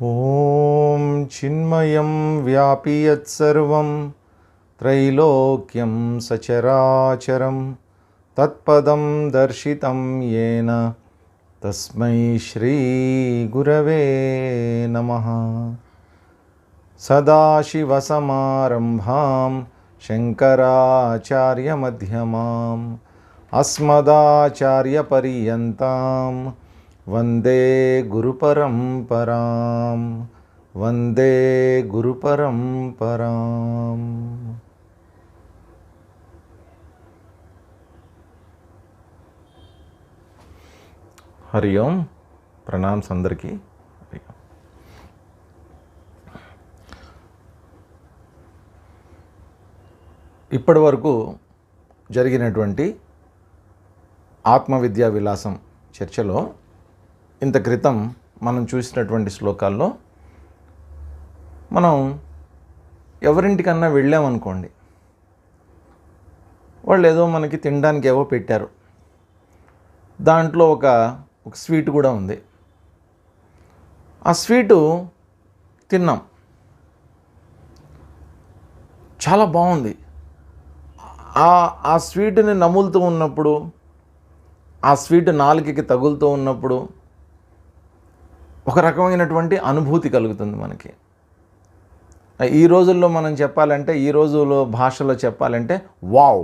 ఓం చిన్మయం వ్యాపి యత్సర్వం త్రైలోక్యం సచరాచరం తత్పదం దర్శితం యేన తస్మై శ్రీ గురవే నమః. సదాశివసమారంభాం శంకరాచార్యమధ్యమాం అస్మదాచార్యపర్యంతాం వందే గురుపరంపరాం. వందే గురుపరంపరాం. హరి ఓం. ప్రణామ్స్ అందరికీ. హరి ఓం. ఇప్పటి వరకు జరిగినటువంటి ఆత్మవిద్యా విలాసం చర్చలో ఇంత క్రితం మనం చూసినటువంటి శ్లోకాల్లో మనం ఎవరింటికన్నా వెళ్ళామనుకోండి, వాళ్ళు ఏదో మనకి తినడానికి ఏవో పెట్టారు, దాంట్లో ఒక స్వీట్ కూడా ఉంది. ఆ స్వీటు తిన్నాం, చాలా బాగుంది. ఆ స్వీటుని నములుతూ ఉన్నప్పుడు, ఆ స్వీట్ నాలుకకి తగులుతూ ఉన్నప్పుడు ఒక రకమైనటువంటి అనుభూతి కలుగుతుంది మనకి. ఈ రోజుల్లో మనం చెప్పాలంటే, ఈ రోజుల్లో భాషలో చెప్పాలంటే వావ్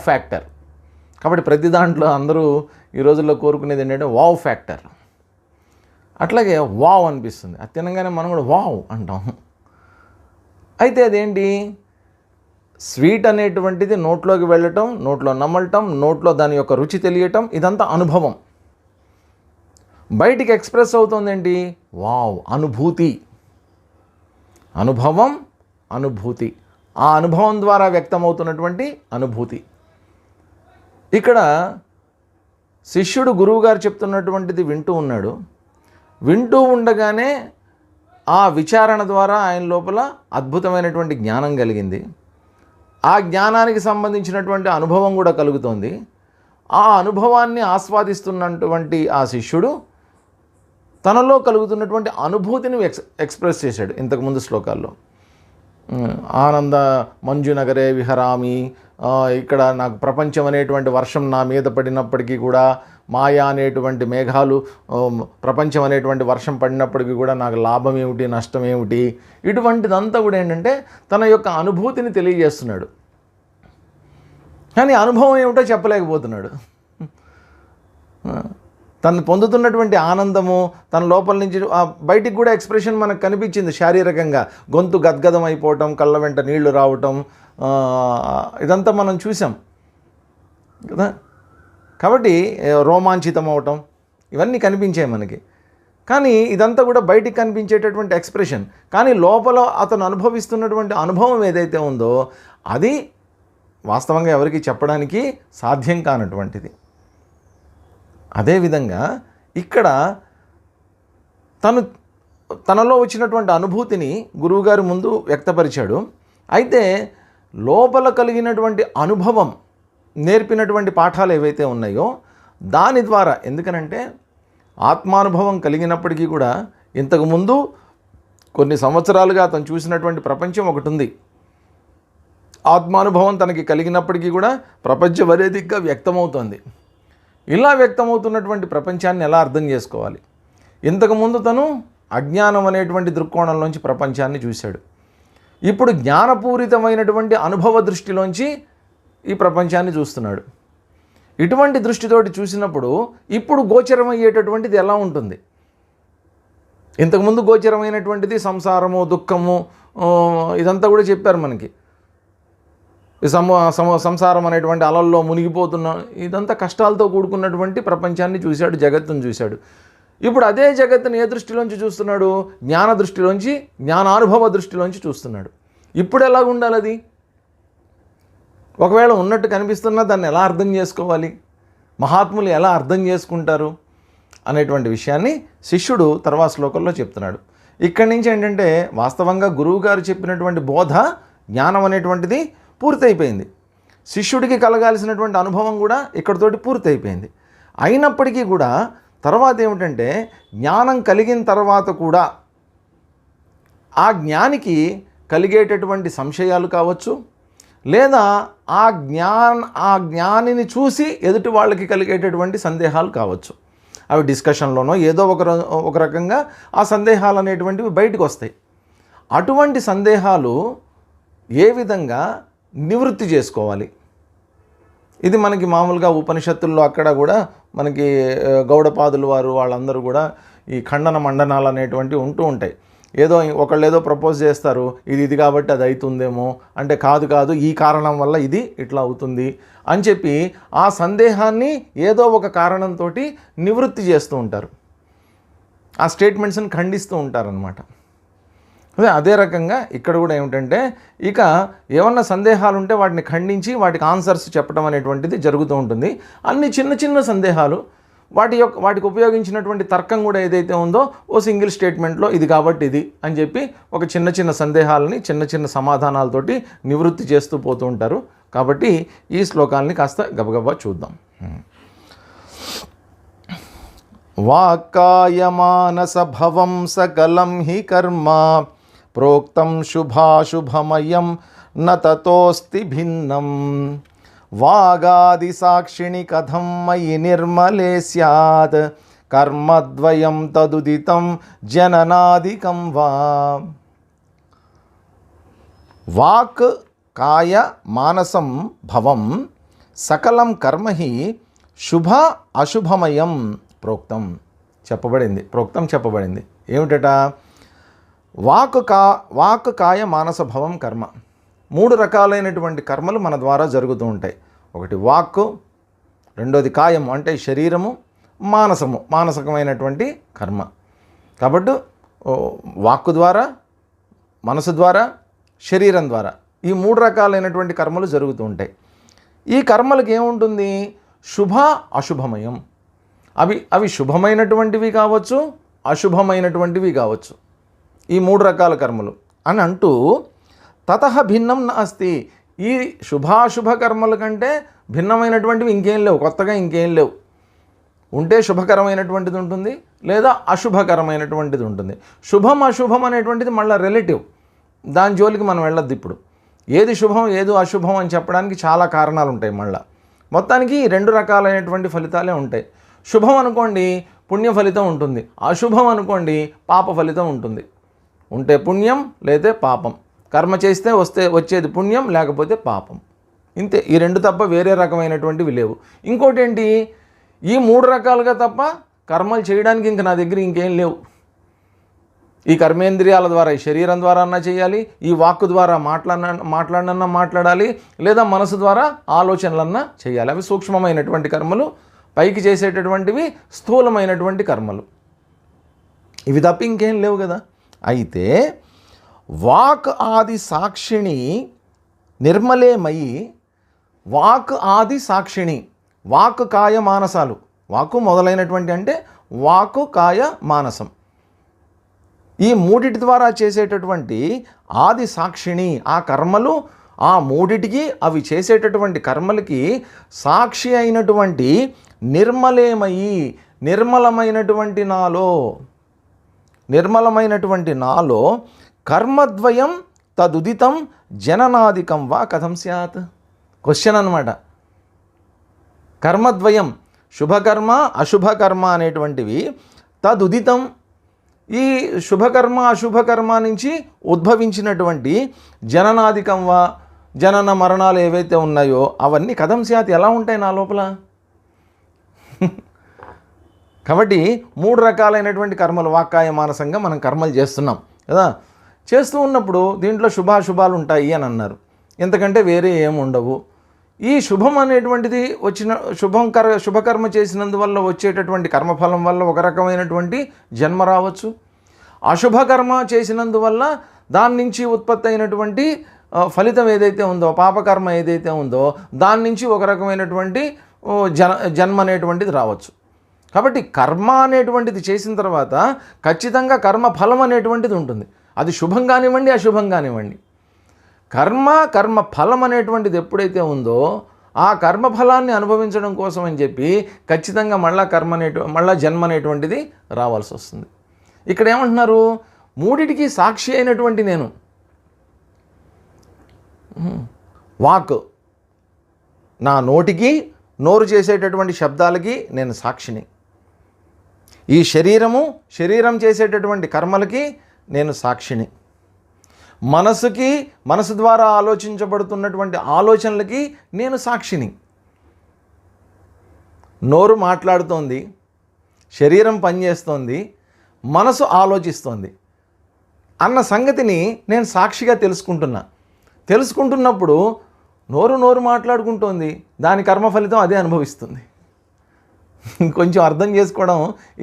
ఫ్యాక్టర్. కాబట్టి ప్రతి దాంట్లో అందరూ ఈ రోజుల్లో కోరుకునేది ఏంటంటే వావ్ ఫ్యాక్టర్. అట్లాగే వావ్ అనిపిస్తుంది, అది తినగానే మనం కూడా వావ్ అంటాం. అయితే అదేంటి, స్వీట్ అనేటువంటిది నోట్లోకి వెళ్ళటం, నోట్లో నమలటం, నోట్లో దాని యొక్క రుచి తెలియటం, ఇదంతా అనుభవం. బయటికి ఎక్స్ప్రెస్ అవుతుంది ఏంటి, వావ్, అనుభూతి. అనుభవం, అనుభూతి, ఆ అనుభవం ద్వారా వ్యక్తమవుతున్నటువంటి అనుభూతి. ఇక్కడ శిష్యుడు గురువుగారు చెప్తున్నటువంటిది వింటూ ఉన్నాడు. వింటూ ఉండగానే ఆ విచారణ ద్వారా ఆయన లోపల అద్భుతమైనటువంటి జ్ఞానం కలిగింది. ఆ జ్ఞానానికి సంబంధించినటువంటి అనుభవం కూడా కలుగుతోంది. ఆ అనుభవాన్ని ఆస్వాదిస్తున్నటువంటి ఆ శిష్యుడు తనలో కలుగుతున్నటువంటి అనుభూతిని ఎక్స్ప్రెస్ చేశాడు ఇంతకుముందు శ్లోకాల్లో. ఆనంద మంజునగరే విహరామి, ఇక్కడ నాకు ప్రపంచం అనేటువంటి వర్షం నా మీద పడినప్పటికీ కూడా, మాయా అనేటువంటి మేఘాలు, ప్రపంచం అనేటువంటి వర్షం పడినప్పటికీ కూడా నాకు లాభం ఏమిటి, నష్టం ఏమిటి, ఇటువంటిదంతా కూడా ఏంటంటే తన యొక్క అనుభూతిని తెలియజేస్తున్నాడు. కానీ అనుభవం ఏమిటో చెప్పలేకపోతున్నాడు. తను పొందుతున్నటువంటి ఆనందము తన లోపల నుంచి బయటికి కూడా ఎక్స్ప్రెషన్ మనకు కనిపించింది. శారీరకంగా గొంతు గద్గదం అయిపోవటం, కళ్ళ వెంట నీళ్లు రావటం, ఇదంతా మనం చూసాం కదా. కాబట్టి రోమాంచితం అవటం, ఇవన్నీ కనిపించాయి మనకి. కానీ ఇదంతా కూడా బయటికి కనిపించేటటువంటి ఎక్స్ప్రెషన్. కానీ లోపల అతను అనుభవిస్తున్నటువంటి అనుభవం ఏదైతే ఉందో అది వాస్తవంగా ఎవరికి చెప్పడానికి సాధ్యం కానటువంటిది. అదేవిధంగా ఇక్కడ తనలో వచ్చినటువంటి అనుభూతిని గురువుగారి ముందు వ్యక్తపరిచాడు. అయితే లోపల కలిగినటువంటి అనుభవం నేర్పినటువంటి పాఠాలు ఏవైతే ఉన్నాయో దాని ద్వారా, ఎందుకనంటే ఆత్మానుభవం కలిగినప్పటికీ కూడా ఇంతకుముందు కొన్ని సంవత్సరాలుగా తను చూసినటువంటి ప్రపంచం ఒకటి ఉంది. ఆత్మానుభవం తనకి కలిగినప్పటికీ కూడా ప్రపంచం వేదికగా వ్యక్తమవుతోంది. ఇలా వ్యక్తమవుతున్నటువంటి ప్రపంచాన్ని ఎలా అర్థం చేసుకోవాలి? ఇంతకుముందు తను అజ్ఞానం అనేటువంటి దృక్కోణంలోంచి ప్రపంచాన్ని చూశాడు. ఇప్పుడు జ్ఞానపూరితమైనటువంటి అనుభవ దృష్టిలోంచి ఈ ప్రపంచాన్ని చూస్తున్నాడు. ఇటువంటి దృష్టితోటి చూసినప్పుడు ఇప్పుడు గోచరమయ్యేటటువంటిది ఎలా ఉంటుంది? ఇంతకుముందు గోచరమైనటువంటిది సంసారము, దుఃఖము, ఇదంతా కూడా చెప్పారు మనకి. సంసారం అనేటువంటి అలల్లో మునిగిపోతున్న, ఇదంతా కష్టాలతో కూడుకున్నటువంటి ప్రపంచాన్ని చూశాడు, జగత్తును చూశాడు. ఇప్పుడు అదే జగత్తుని ఏ దృష్టిలోంచి చూస్తున్నాడు? జ్ఞాన దృష్టిలోంచి, జ్ఞానానుభవ దృష్టిలోంచి చూస్తున్నాడు. ఇప్పుడు ఎలా ఉండాలి అది? ఒకవేళ ఉన్నట్టు కనిపిస్తున్నా దాన్ని ఎలా అర్థం చేసుకోవాలి, మహాత్ములు ఎలా అర్థం చేసుకుంటారు అనేటువంటి విషయాన్ని శిష్యుడు తర్వాత శ్లోకంలో చెప్తున్నాడు. ఇక్కడి నుంచి ఏంటంటే వాస్తవంగా గురువుగారు చెప్పినటువంటి బోధ, జ్ఞానం అనేటువంటిది పూర్తయిపోయింది. శిష్యుడికి కలగాల్సినటువంటి అనుభవం కూడా ఇక్కడితోటి పూర్తయిపోయింది. అయినప్పటికీ కూడా తర్వాత ఏమిటంటే జ్ఞానం కలిగిన తర్వాత కూడా ఆ జ్ఞానికి కలిగేటటువంటి సంశయాలు కావచ్చు, లేదా ఆ జ్ఞానిని చూసి ఎదుటి వాళ్ళకి కలిగేటటువంటి సందేహాలు కావచ్చు. అవి డిస్కషన్లోనో ఏదో ఒక రకంగా ఆ సందేహాలు అనేటువంటివి బయటకు వస్తాయి. అటువంటి సందేహాలు ఏ విధంగా నివృత్తి చేసుకోవాలి? ఇది మనకి మామూలుగా ఉపనిషత్తుల్లో అక్కడ కూడా మనకి గౌడపాదులు వారు వాళ్ళందరూ కూడా ఈ ఖండన మండనాలు అనేటువంటివి ఉంటూ ఉంటాయి. ఒకళ్ళు ప్రపోజ్ చేస్తారు, ఇది కాబట్టి అది అవుతుందేమో, అంటే కాదు ఈ కారణం వల్ల ఇది ఇట్లా అవుతుంది అని చెప్పి ఆ సందేహాన్ని ఏదో ఒక కారణంతో నివృత్తి చేస్తూ ఉంటారు. ఆ స్టేట్మెంట్స్ని ఖండిస్తూ ఉంటారనమాట. అదే రకంగా ఇక్కడ కూడా ఏమిటంటే ఇక ఏమన్నా సందేహాలు ఉంటే వాటిని ఖండించి వాటికి ఆన్సర్స్ చెప్పడం అనేటువంటిది జరుగుతూ ఉంటుంది. అన్ని చిన్న చిన్న సందేహాలు వాటికి ఉపయోగించినటువంటి తర్కం కూడా ఏదైతే ఉందో ఓ సింగిల్ స్టేట్మెంట్లో ఇది కాబట్టి ఇది అని చెప్పి ఒక చిన్న చిన్న సందేహాలని చిన్న చిన్న సమాధానాలతోటి నివృత్తి చేస్తూ పోతూ ఉంటారు. కాబట్టి ఈ శ్లోకాలని కాస్త గబగబా చూద్దాం. వాక్కాయమానస భవం సకలం హి కర్మ ప్రోక్తం శుభాశుభమయం న తతోస్తి భిన్నం వాగాది సాక్షిణి కథం మయి నిర్మలే స్యాత్ కర్మద్వయం తదుదితం జననాదికం వా. వాక్ కాయ మానసం భవం సకలం కర్మ హి శుభ అశుభమయం ప్రోక్తం చెప్పబడింది. ఏమిటట? వాక్ కాయ మానస భవం కర్మ. 3 రకాలైనటువంటి కర్మలు మన ద్వారా జరుగుతూ ఉంటాయి. ఒకటి వాక్కు, రెండోది కాయము అంటే శరీరము, మానసికమైనటువంటి కర్మ. కాబట్టి వాక్కు ద్వారా, మనసు ద్వారా, శరీరం ద్వారా ఈ 3 రకాలైనటువంటి కర్మలు జరుగుతూ ఉంటాయి. ఈ కర్మలకు ఏముంటుంది? శుభ అశుభమయం. అవి శుభమైనటువంటివి కావచ్చు, అశుభమైనటువంటివి కావచ్చు. ఈ 3 రకాల కర్మలు అని అంటూ తతః భిన్నం నాస్తి. ఈ శుభాశుభ కర్మల కంటే భిన్నమైనటువంటివి ఇంకేం లేవు, కొత్తగా ఇంకేం లేవు. ఉంటే శుభకరమైనటువంటిది ఉంటుంది, లేదా అశుభకరమైనటువంటిది ఉంటుంది. శుభం అశుభం అనేటువంటిది మళ్ళీ రిలేటివ్, దాని జోలికి మనం వెళ్ళొద్దు. ఇప్పుడు ఏది శుభం ఏది అశుభం అని చెప్పడానికి చాలా కారణాలు ఉంటాయి. మళ్ళీ మొత్తానికి 2 రకాలైనటువంటి ఫలితాలే ఉంటాయి. శుభం అనుకోండి పుణ్య ఫలితం ఉంటుంది, అశుభం అనుకోండి పాప ఫలితం ఉంటుంది. ఉంటే పుణ్యం లేదా పాపం, కర్మ చేస్తే వచ్చేది పుణ్యం లేకపోతే పాపం, ఇంతే. ఈ 2 తప్ప వేరే రకమైనటువంటివి లేవు. ఇంకోటి ఏంటి? ఈ 3 రకాలుగా తప్ప కర్మలు చేయడానికి ఇంక నా దగ్గర ఇంకేం లేవు. ఈ కర్మేంద్రియాల ద్వారా, ఈ శరీరం ద్వారా అన్నా చేయాలి, ఈ వాక్కు ద్వారా మాట్లాడనన్నా మాట్లాడాలి, లేదా మనసు ద్వారా ఆలోచనలన్నా చేయాలి. అవి సూక్ష్మమైనటువంటి కర్మలు, పైకి చేసేటటువంటివి స్థూలమైనటువంటి కర్మలు. ఇవి తప్ప ఇంకేం లేవు కదా. అయితే వాక్ ఆది సాక్షిణి నిర్మలేమయి. వాక్ ఆది సాక్షిణి, వాక్ కాయ మానసాలు, వాక్కు మొదలైనటువంటి అంటే వాక్కు కాయ మానసం, ఈ 3 ద్వారా చేసేటటువంటి ఆది సాక్షిణి ఆ కర్మలు, ఆ 3 అవి చేసేటటువంటి కర్మలకి సాక్షి అయినటువంటి నిర్మలేమయి, నిర్మలమైనటువంటి నాలో కర్మద్వయం తదుదితం జననాదికం వా కథం స్యాత్. క్వశ్చన్ అన్నమాట. కర్మద్వయం, శుభకర్మ అశుభకర్మ అనేటువంటివి తదుదితం, ఈ శుభకర్మ అశుభకర్మ నుంచి ఉద్భవించినటువంటి జననాదికం వా, జనన మరణాలు ఏవైతే ఉన్నాయో అవన్నీ కథం స్యాత్ ఎలా ఉంటాయి నా లోపల? కాబట్టి 3 రకాలైనటువంటి కర్మలు వాక్కాయ మానసంగా మనం కర్మలు చేస్తున్నాం కదా. చేస్తూ ఉన్నప్పుడు దీంట్లో శుభాశుభాలు ఉంటాయి అని అన్నారు. ఇంతకంటే వేరే ఏమి ఉండవు. ఈ శుభం అనేటువంటిది శుభకర్మ చేసినందువల్ల వచ్చేటటువంటి కర్మఫలం వల్ల ఒక రకమైనటువంటి జన్మ రావచ్చు. అశుభకర్మ చేసినందువల్ల దాని నుంచి ఉత్పత్తి అయినటువంటి ఫలితం ఏదైతే ఉందో, పాపకర్మ ఏదైతే ఉందో దాని నుంచి ఒక రకమైనటువంటి జన్మ అనేటువంటిది రావచ్చు. కాబట్టి కర్మ అనేటువంటిది చేసిన తర్వాత ఖచ్చితంగా కర్మ ఫలం అనేటువంటిది ఉంటుంది. అది శుభం కానివ్వండి, అశుభం కానివ్వండి. కర్మ ఫలం అనేటువంటిది ఎప్పుడైతే ఉందో ఆ కర్మఫలాన్ని అనుభవించడం కోసం అని చెప్పి ఖచ్చితంగా మళ్ళా జన్మ అనేటువంటిది రావాల్సి వస్తుంది. ఇక్కడ ఏమంటున్నారు, మూడిటికి సాక్షి అయినటువంటి నేను, వాక్, నా నోటికి నోరు చేసేటటువంటి శబ్దాలకి నేను సాక్షిని, ఈ శరీరం చేసేటటువంటి కర్మలకి నేను సాక్షిని, మనసు ద్వారా ఆలోచించబడుతున్నటువంటి ఆలోచనలకి నేను సాక్షిని. నోరు మాట్లాడుతోంది, శరీరం పనిచేస్తోంది, మనసు ఆలోచిస్తోంది అన్న సంగతిని నేను సాక్షిగా తెలుసుకుంటున్నప్పుడు నోరు మాట్లాడుకుంటోంది, దాని కర్మ ఫలితం అదే అనుభవిస్తుంది. కొంచెం అర్థం చేసుకోవడం,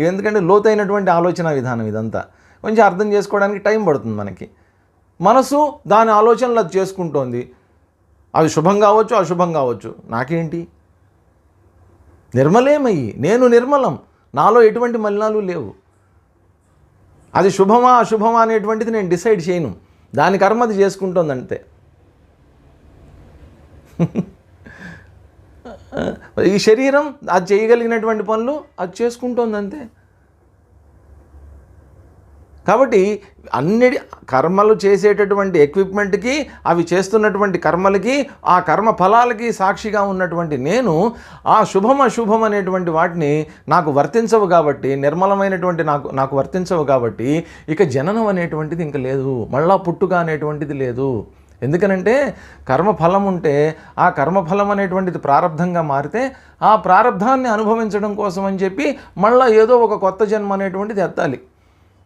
ఎందుకంటే లోతైనటువంటి ఆలోచన విధానం ఇదంతా, కొంచెం అర్థం చేసుకోవడానికి టైం పడుతుంది మనకి. మనసు దాని ఆలోచనలు అది చేసుకుంటోంది, అవి శుభం కావచ్చు అశుభం కావచ్చు, నాకేంటి, నిర్మలేమయ్యి నేను నిర్మలం, నాలో ఎటువంటి మలినాలు లేవు, అది శుభమా అశుభమా అనేటువంటిది నేను డిసైడ్ చేయను, దాని కర్మ అది చేసుకుంటోంది అంతే. ఈ శరీరం అది చేయగలిగినటువంటి పనులు అది చేసుకుంటోంది అంతే. కాబట్టి అన్నిటి కర్మలు చేసేటటువంటి ఎక్విప్మెంట్కి, అవి చేస్తున్నటువంటి కర్మలకి, ఆ కర్మ ఫలాలకి సాక్షిగా ఉన్నటువంటి నేను ఆ శుభం అశుభం అనేటువంటి వాటిని నాకు వర్తించవు కాబట్టి, నిర్మలమైనటువంటి నాకు వర్తించవు కాబట్టి ఇక జననం అనేటువంటిది ఇంక లేదు, మళ్ళా పుట్టుక అనేటువంటిది లేదు. ఎందుకనంటే కర్మఫలం ఉంటే ఆ కర్మఫలం అనేటువంటిది ప్రారంధంగా మారితే ఆ ప్రారంధాన్ని అనుభవించడం కోసం అని చెప్పి మళ్ళీ ఏదో ఒక కొత్త జన్మ అనేటువంటిది ఎత్తాలి.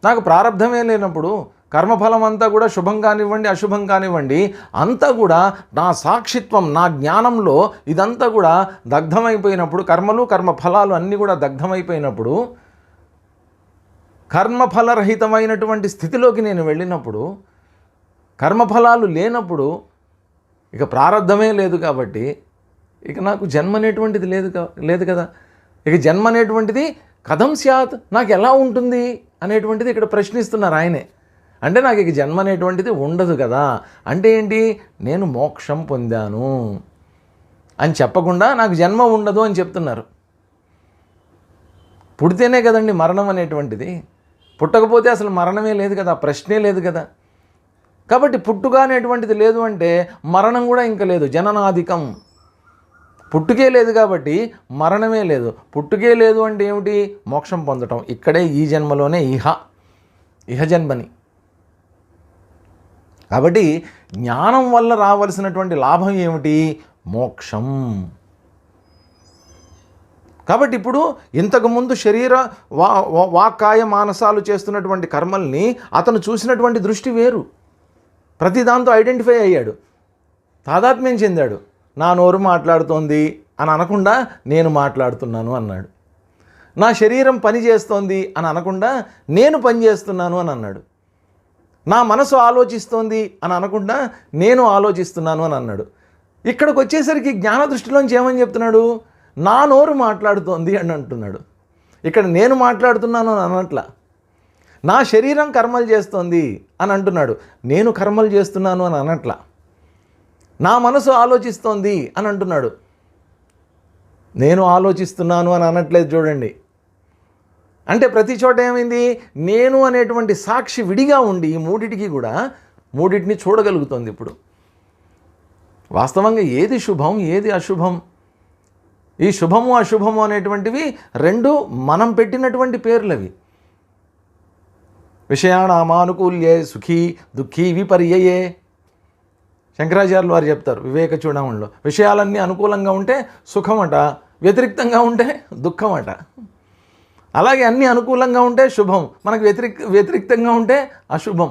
నాకు ప్రారంధమే లేనప్పుడు కర్మఫలం అంతా కూడా శుభం కానివ్వండి అశుభం కానివ్వండి అంతా కూడా నా సాక్షిత్వం, నా జ్ఞానంలో ఇదంతా కూడా దగ్ధమైపోయినప్పుడు, కర్మఫలాలు అన్నీ కూడా దగ్ధమైపోయినప్పుడు, కర్మఫలరహితమైనటువంటి స్థితిలోకి నేను వెళ్ళినప్పుడు, కర్మఫలాలు లేనప్పుడు ఇక ప్రారంధమే లేదు కాబట్టి ఇక నాకు జన్మ అనేటువంటిది లేదు కదా. ఇక జన్మ అనేటువంటిది కథం స్యాత్, నాకు ఎలా ఉంటుంది అనేటువంటిది ఇక్కడ ప్రశ్నిస్తున్నారు ఆయనే. అంటే నాకు ఇక జన్మ అనేటువంటిది ఉండదు కదా. అంటే ఏంటి, నేను మోక్షం పొందాను అని చెప్పకుండా నాకు జన్మ ఉండదు అని చెప్తున్నారు. పుడితేనే కదండి మరణం అనేటువంటిది, పుట్టకపోతే అసలు మరణమే లేదు కదా, ప్రశ్నే లేదు కదా. కాబట్టి పుట్టుక అనేటువంటిది లేదు అంటే మరణం కూడా ఇంకా లేదు. జననాధికం, పుట్టుకే లేదు కాబట్టి మరణమే లేదు. పుట్టుకే లేదు అంటే ఏమిటి, మోక్షం పొందటం ఇక్కడే ఈ జన్మలోనే, ఇహ జన్మని. కాబట్టి జ్ఞానం వల్ల రావలసినటువంటి లాభం ఏమిటి, మోక్షం. కాబట్టి ఇప్పుడు ఇంతకుముందు శరీర వాక్కాయ మానసాలు చేస్తున్నటువంటి కర్మల్ని అతను చూసినటువంటి దృష్టి వేరు. ప్రతి దాంతో ఐడెంటిఫై అయ్యాడు, తాదాత్మ్యం చెందాడు. నా నోరు మాట్లాడుతోంది అని అనకుండా నేను మాట్లాడుతున్నాను అన్నాడు. నా శరీరం పని చేస్తోంది అని అనకుండా నేను పని చేస్తున్నాను అని అన్నాడు. నా మనసు ఆలోచిస్తోంది అని అనకుండా నేను ఆలోచిస్తున్నాను అని అన్నాడు. ఇక్కడికి వచ్చేసరికి జ్ఞాన దృష్టిలోంచి ఏమని చెప్తున్నాడు, నా నోరు మాట్లాడుతోంది అని అంటున్నాడు. ఇక్కడ నేను మాట్లాడుతున్నాను అని అనట్లా. నా శరీరం కర్మలు చేస్తోంది అని అంటున్నాడు, నేను కర్మలు చేస్తున్నాను అని అనట్లా. నా మనసు ఆలోచిస్తోంది అని అంటున్నాడు, నేను ఆలోచిస్తున్నాను అని అనట్లేదు. చూడండి, అంటే ప్రతి చోట ఏమైంది, నేను అనేటువంటి సాక్షి విడిగా ఉండి ఈ మూడిటిని చూడగలుగుతోంది. ఇప్పుడు వాస్తవంగా ఏది శుభం ఏది అశుభం, ఈ శుభము అశుభము అనేటువంటివి రెండు మనం పెట్టినటువంటి పేర్లవి. విషయాణామానుకూల్యే సుఖీ దుఃఖీ విపర్యయే, శంకరాచార్యులు వారు చెప్తారు వివేక చూడమంలో. విషయాలన్నీ అనుకూలంగా ఉంటే సుఖమట, వ్యతిరిక్తంగా ఉంటే దుఃఖమట. అలాగే అన్నీ అనుకూలంగా ఉంటే శుభం, మనకు వ్యతిరిక్తంగా ఉంటే అశుభం.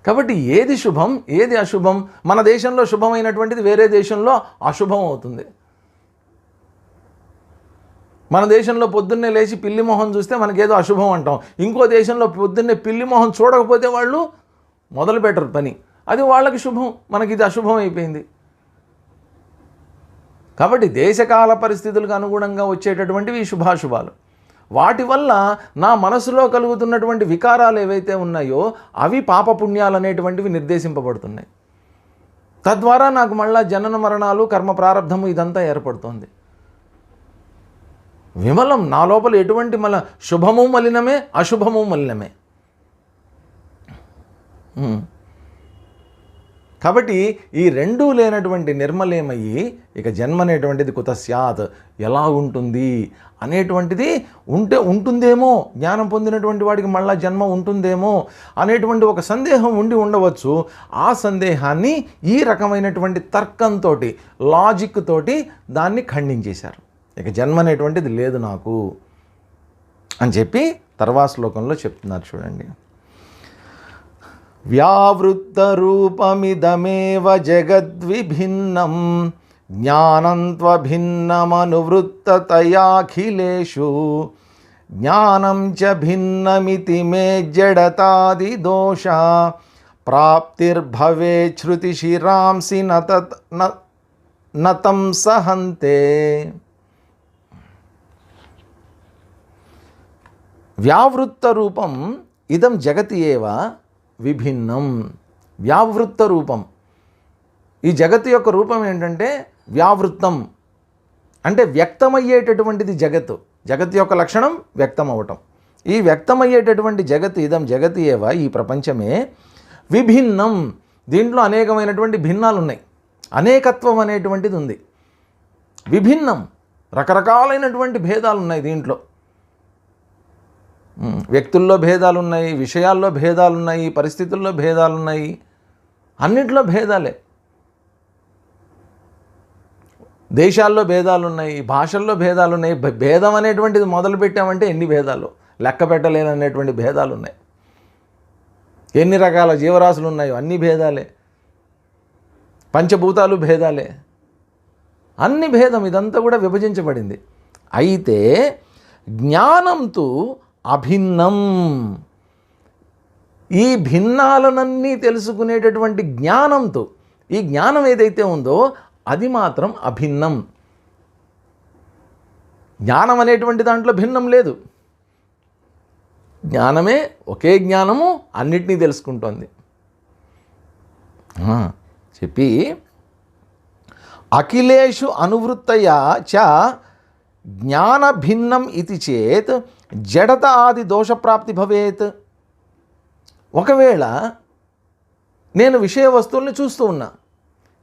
కాబట్టి ఏది శుభం ఏది అశుభం, మన దేశంలో శుభమైనటువంటిది వేరే దేశంలో అశుభం అవుతుంది. మన దేశంలో పొద్దున్నే లేచి పిల్లి మొహం చూస్తే మనకేదో అశుభం అంటాం. ఇంకో దేశంలో పొద్దున్నే పిల్లి మొహం చూడకపోతే వాళ్ళు మొదలు పెట్టరు పని, అది వాళ్ళకి శుభం, మనకి ఇది అశుభం అయిపోయింది. కాబట్టి దేశకాల పరిస్థితులకు అనుగుణంగా వచ్చేటటువంటివి శుభాశుభాలు. వాటి వల్ల నా మనసులో కలుగుతున్నటువంటి వికారాలు ఏవైతే ఉన్నాయో అవి పాపపుణ్యాలు అనేటువంటివి నిర్దేశింపబడుతున్నాయి. తద్వారా నాకు మళ్ళా జనన మరణాలు, కర్మ ప్రారంధము ఇదంతా ఏర్పడుతోంది. విమలం, నా లోపల ఎటువంటి శుభము మలినమే, అశుభము మలినమే. కాబట్టి ఈ రెండూ లేనటువంటి నిర్మలేమయ్యి ఇక జన్మ అనేటువంటిది కుత స్యాత్, ఎలా ఉంటుంది అనేటువంటిది ఉంటుందేమో, జ్ఞానం పొందినటువంటి వాడికి మళ్ళా జన్మ ఉంటుందేమో అనేటువంటి ఒక సందేహం ఉండవచ్చు. ఆ సందేహాన్ని ఈ రకమైనటువంటి తర్కంతో, లాజిక్ తోటి దాన్ని ఖండించేశారు. ఇక జన్మ అనేటువంటిది లేదు నాకు అని చెప్పి తర్వాత శ్లోకంలో చెప్తున్నారు. చూడండి, వ్యావృత్త రూపమిదమేవ జగద్విభిన్నం జ్ఞానం త్వభిన్నమనువృత్తతయాఖిలేషు జ్ఞానం చ భిన్నమితి మే జడతాది దోష ప్రాప్తిర్భవే శృతిశిరాంసి నతం సహంతే. వ్యావృత్త రూపం ఇదం జగతి ఏవ విభిన్నం. వ్యావృత్త రూపం, ఈ జగత్తు యొక్క రూపం ఏంటంటే వ్యావృత్తం, అంటే వ్యక్తమయ్యేటటువంటిది జగత్తు. జగత్తు యొక్క లక్షణం వ్యక్తం అవ్వటం. ఈ వ్యక్తమయ్యేటటువంటి జగత్తు ఇదం జగతి ఏవ, ఈ ప్రపంచమే విభిన్నం. దీంట్లో అనేకమైనటువంటి భిన్నాలు ఉన్నాయి, అనేకత్వం అనేటువంటిది ఉంది. విభిన్నం, రకరకాలైనటువంటి భేదాలు ఉన్నాయి దీంట్లో. వ్యక్తుల్లో భేదాలు ఉన్నాయి, విషయాల్లో భేదాలు ఉన్నాయి, పరిస్థితుల్లో భేదాలు ఉన్నాయి, అన్నిట్లో భేదాలే. దేశాల్లో భేదాలు ఉన్నాయి, భాషల్లో భేదాలు ఉన్నాయి. భేదం అనేటువంటిది మొదలు పెట్టామంటే ఎన్ని భేదాలు, లెక్క పెట్టలేననేటువంటి భేదాలు ఉన్నాయి. ఎన్ని రకాల జీవరాశులు ఉన్నాయో అన్ని భేదాలే. పంచభూతాలు భేదాలే, అన్ని భేదం. ఇదంతా కూడా విభజించబడింది. అయితే జ్ఞానంతో అభిన్నం, ఈ భిన్నాలనన్నీ తెలుసుకునేటటువంటి జ్ఞానంతో, ఈ జ్ఞానం ఏదైతే ఉందో అది మాత్రం అభిన్నం. జ్ఞానం అనేటువంటి దాంట్లో భిన్నం లేదు. జ్ఞానమే, ఒకే జ్ఞానము అన్నిటినీ తెలుసుకుంటోంది. చెప్పి అఖిలేషు అనువృత్తయా చ జ్ఞాన భిన్నం ఇది చేత్ జడత ఆది దోషప్రాప్తి భవేత్. ఒకవేళ నేను విషయ వస్తువుల్ని చూస్తూ ఉన్నా,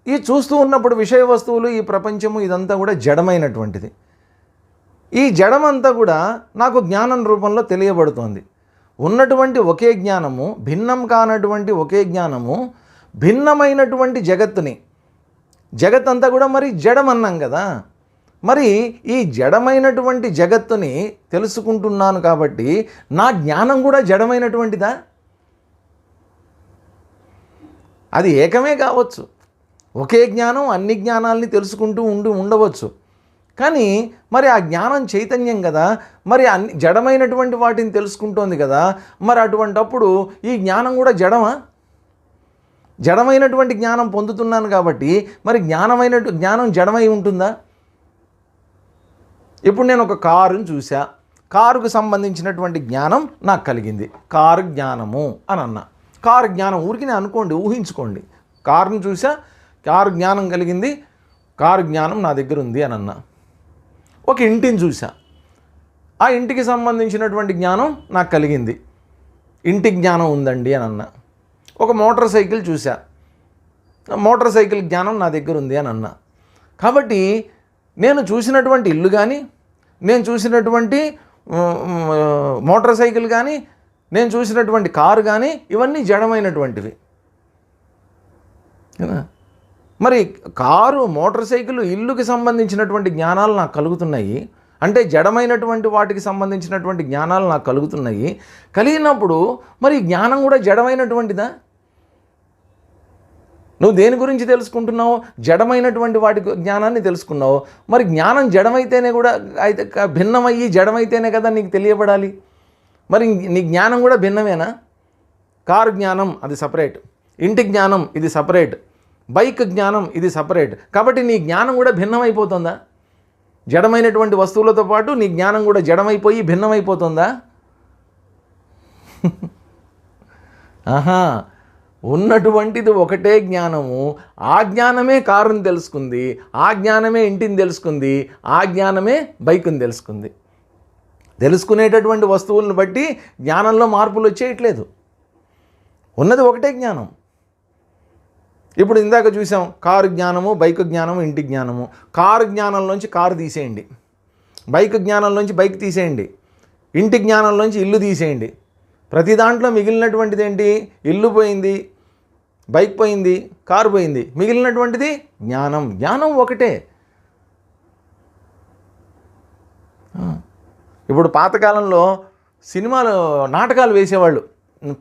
ఈ చూస్తూ ఉన్నప్పుడు విషయ వస్తువులు, ఈ ప్రపంచము ఇదంతా కూడా జడమైనటువంటిది. ఈ జడమంతా కూడా నాకు జ్ఞానం రూపంలో తెలియబడుతోంది. ఉన్నటువంటి ఒకే జ్ఞానము, భిన్నం కానటువంటి ఒకే జ్ఞానము భిన్నమైనటువంటి జగత్తుని, జగత్తంతా కూడా మరి జడమన్నాం కదా, మరి ఈ జడమైనటువంటి జగత్తుని తెలుసుకుంటున్నాను కాబట్టి నా జ్ఞానం కూడా జడమైనటువంటిదా? అది ఏకమే కావచ్చు, ఒకే జ్ఞానం అన్ని జ్ఞానాల్ని తెలుసుకుంటూ ఉండవచ్చు. కానీ మరి ఆ జ్ఞానం చైతన్యం కదా, మరి అన్ని జడమైనటువంటి వాటిని తెలుసుకుంటోంది కదా, మరి అటువంటప్పుడు ఈ జ్ఞానం కూడా జడమా? జడమైనటువంటి జ్ఞానం పొందుతున్నాను కాబట్టి మరి జ్ఞానం జడమై ఉంటుందా? ఇప్పుడు నేను ఒక కారుని చూసా, కారుకు సంబంధించినటువంటి జ్ఞానం నాకు కలిగింది, కారు జ్ఞానము అని అన్నా. కారు జ్ఞానం ఊరికి నేను అనుకోండి, ఊహించుకోండి. కారుని చూసా, కారు జ్ఞానం కలిగింది, కారు జ్ఞానం నా దగ్గర ఉంది అని అన్నా. ఒక ఇంటిని చూసా, ఆ ఇంటికి సంబంధించినటువంటి జ్ఞానం నాకు కలిగింది, ఇంటి జ్ఞానం ఉందండి అని అన్నా. ఒక మోటార్ సైకిల్ చూసా, మోటార్ సైకిల్ జ్ఞానం నా దగ్గర ఉంది అని అన్నా. కాబట్టి నేను చూసినటువంటి ఇల్లు కానీ, నేను చూసినటువంటి మోటార్ సైకిల్ కానీ, నేను చూసినటువంటి కారు కానీ ఇవన్నీ జడమైనటువంటివి. మరి కారు, మోటార్ సైకిల్, ఇల్లుకి సంబంధించినటువంటి జ్ఞానాలు నాకు కలుగుతున్నాయి అంటే జడమైనటువంటి వాటికి సంబంధించినటువంటి జ్ఞానాలు నాకు కలుగుతున్నాయి. కలిగినప్పుడు మరి జ్ఞానం కూడా జడమైనటువంటిదా? నువ్వు దేని గురించి తెలుసుకుంటున్నావు? జడమైనటువంటి వాటి జ్ఞానాన్ని తెలుసుకున్నావు. మరి జ్ఞానం జడమైతేనే కూడా అయితే భిన్నమయ్యి జడమైతేనే కదా నీకు తెలియబడాలి. మరి నీ జ్ఞానం కూడా భిన్నమేనా? కారు జ్ఞానం అది సపరేట్, ఇంటి జ్ఞానం ఇది సపరేట్, బైక్ జ్ఞానం ఇది సపరేట్. కాబట్టి నీ జ్ఞానం కూడా భిన్నమైపోతుందా? జడమైనటువంటి వస్తువులతో పాటు నీ జ్ఞానం కూడా జడమైపోయి భిన్నమైపోతుందా? ఆహా, ఉన్నటువంటిది ఒకటే జ్ఞానము. ఆ జ్ఞానమే కారుని తెలుసుకుంది, ఆ జ్ఞానమే ఇంటిని తెలుసుకుంది, ఆ జ్ఞానమే బైకుని తెలుసుకుంది. తెలుసుకునేటటువంటి వస్తువులను బట్టి జ్ఞానంలో మార్పులు వచ్చేయట్లేదు. ఉన్నది ఒకటే జ్ఞానం. ఇప్పుడు ఇందాక చూసాం, కారు జ్ఞానము, బైక్ జ్ఞానము, ఇంటి జ్ఞానము. కారు జ్ఞానంలోంచి కారు తీసేయండి, బైక్ జ్ఞానంలోంచి బైక్ తీసేయండి, ఇంటి జ్ఞానంలోంచి ఇల్లు తీసేయండి. ప్రతి దాంట్లో మిగిలినటువంటిది ఏంటి? ఇల్లు పోయింది, బైక్ పోయింది, కారు పోయింది, మిగిలినటువంటిది జ్ఞానం. జ్ఞానం ఒకటే. ఇప్పుడు పాతకాలంలో సినిమాలు, నాటకాలు వేసేవాళ్ళు,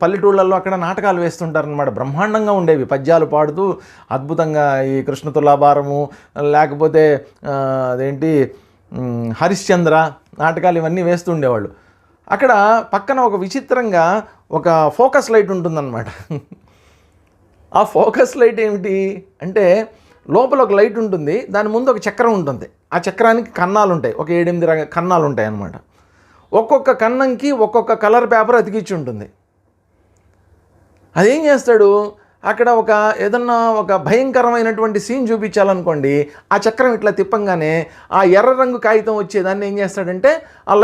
పల్లెటూళ్ళల్లో అక్కడ నాటకాలు వేస్తుంటారనమాట. బ్రహ్మాండంగా ఉండేవి, పద్యాలు పాడుతూ అద్భుతంగా. ఈ కృష్ణ తులాభారము, లేకపోతే అదేంటి హరిశ్చంద్ర నాటకాలు, ఇవన్నీ వేస్తూ ఉండేవాళ్ళు. అక్కడ పక్కన ఒక విచిత్రంగా ఒక ఫోకస్ లైట్ ఉంటుందన్నమాట. ఆ ఫోకస్ లైట్ ఏమిటి అంటే, లోపల ఒక లైట్ ఉంటుంది, దాని ముందు ఒక చక్రం ఉంటుంది. ఆ చక్రానికి కన్నాలు ఉంటాయి, ఒక 7-8 కన్నాలు ఉంటాయి అన్నమాట. ఒక్కొక్క కన్నంకి ఒక్కొక్క కలర్ పేపర్ అతికిచ్చి ఉంటుంది. అదేం చేస్తాడు, అక్కడ ఏదన్నా ఒక భయంకరమైనటువంటి సీన్ చూపించాలనుకోండి, ఆ చక్రం ఇట్లా తిప్పంగానే ఆ ఎర్ర రంగు కాగితం వచ్చేదాన్ని ఏం చేస్తాడంటే ఆ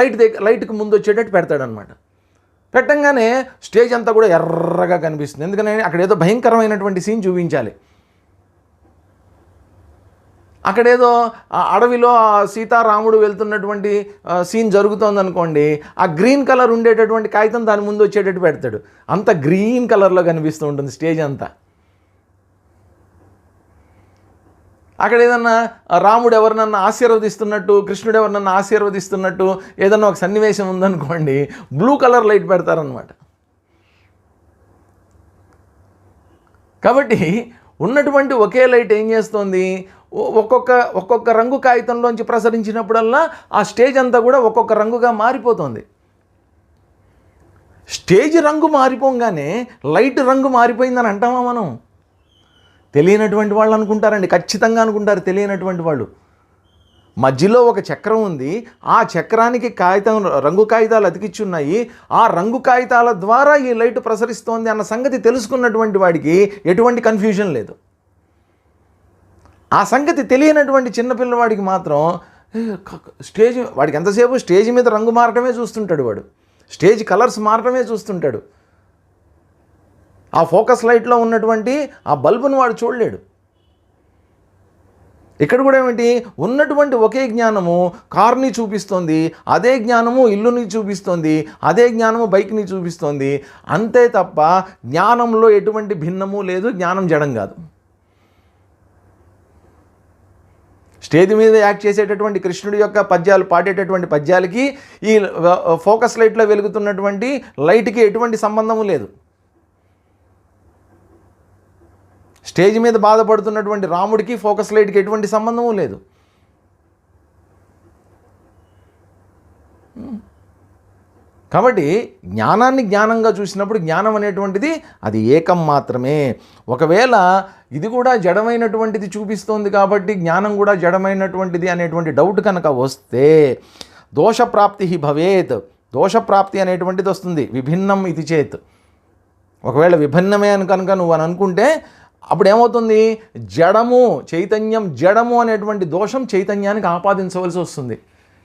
లైట్కి ముందు వచ్చేటట్టు పెడతాడనమాట. పెట్టంగానే స్టేజ్ అంతా కూడా ఎర్రగా కనిపిస్తుంది. ఎందుకని అక్కడ ఏదో భయంకరమైనటువంటి సీన్ చూపించాలి. అక్కడేదో అడవిలో సీతారాముడు వెళ్తున్నటువంటి సీన్ జరుగుతోందనుకోండి, ఆ గ్రీన్ కలర్ ఉండేటటువంటి కాగితం దాని ముందు వచ్చేటట్టు పెడతాడు. అంత గ్రీన్ కలర్లో కనిపిస్తూ ఉంటుంది స్టేజ్ అంతా. అక్కడ ఏదన్నా రాముడు ఎవరినన్నా ఆశీర్వదిస్తున్నట్టు, కృష్ణుడు ఎవరినన్నా ఆశీర్వదిస్తున్నట్టు ఏదన్నా ఒక సన్నివేశం ఉందనుకోండి, బ్లూ కలర్ లైట్ పెడతారనమాట. కాబట్టి ఉన్నటువంటి ఒకే లైట్ ఏం చేస్తోంది, ఒక్కొక్క రంగు కాగితంలోంచి ప్రసరించినప్పుడల్లా ఆ స్టేజ్ అంతా కూడా ఒక్కొక్క రంగుగా మారిపోతుంది. స్టేజ్ రంగు మారిపోగానే లైట్ రంగు మారిపోయిందని అంటామా మనం? తెలియనటువంటి వాళ్ళు అనుకుంటారండి, ఖచ్చితంగా అనుకుంటారు తెలియనటువంటి వాళ్ళు. మధ్యలో ఒక చక్రం ఉంది, ఆ చక్రానికి రంగు కాగితాలు అతికిచ్చున్నాయి, ఆ రంగు కాగితాల ద్వారా ఈ లైట్ ప్రసరిస్తోంది అన్న సంగతి తెలుసుకున్నటువంటి వాడికి ఎటువంటి కన్ఫ్యూజన్ లేదు. ఆ సంగతి తెలియనటువంటి చిన్నపిల్లవాడికి మాత్రం వాడికి ఎంతసేపు స్టేజ్ మీద రంగు మారటమే చూస్తుంటాడు, వాడు స్టేజ్ కలర్స్ మారటమే చూస్తుంటాడు. ఆ ఫోకస్ లైట్లో ఉన్నటువంటి ఆ బల్బును వాడు చూడలేడు. ఇక్కడ కూడా ఏమిటి, ఉన్నటువంటి ఒకే జ్ఞానము కార్ని చూపిస్తోంది, అదే జ్ఞానము ఇల్లుని చూపిస్తోంది, అదే జ్ఞానము బైక్ని చూపిస్తోంది. అంతే తప్ప జ్ఞానంలో ఎటువంటి భిన్నము లేదు, జ్ఞానం జడం కాదు. స్టేజ్ మీద యాక్ట్ చేసేటటువంటి కృష్ణుడి యొక్క పద్యాలు పాడేటటువంటి పద్యాలకి ఈ ఫోకస్ లైట్లో వెలుగుతున్నటువంటి లైట్కి ఎటువంటి సంబంధము లేదు. స్టేజ్ మీద బాధపడుతున్నటువంటి రాముడికి ఫోకస్ లైట్కి ఎటువంటి సంబంధము లేదు. కాబట్టి జ్ఞానాన్ని జ్ఞానంగా చూసినప్పుడు జ్ఞానం అనేటువంటిది అది ఏకం మాత్రమే. ఒకవేళ ఇది కూడా జడమైనటువంటిది చూపిస్తోంది కాబట్టి జ్ఞానం కూడా జడమైనటువంటిది అనేటువంటి డౌట్ కనుక వస్తే దోషప్రాప్తి భవేత్, దోషప్రాప్తి అనేటువంటిది వస్తుంది. విభిన్నం ఇది చేత్, ఒకవేళ విభిన్నమే అని కనుక నువ్వు అని అనుకుంటే అప్పుడు ఏమవుతుంది, జడము చైతన్యం జడము అనేటువంటి దోషం చైతన్యానికి ఆపాదించవలసి వస్తుంది.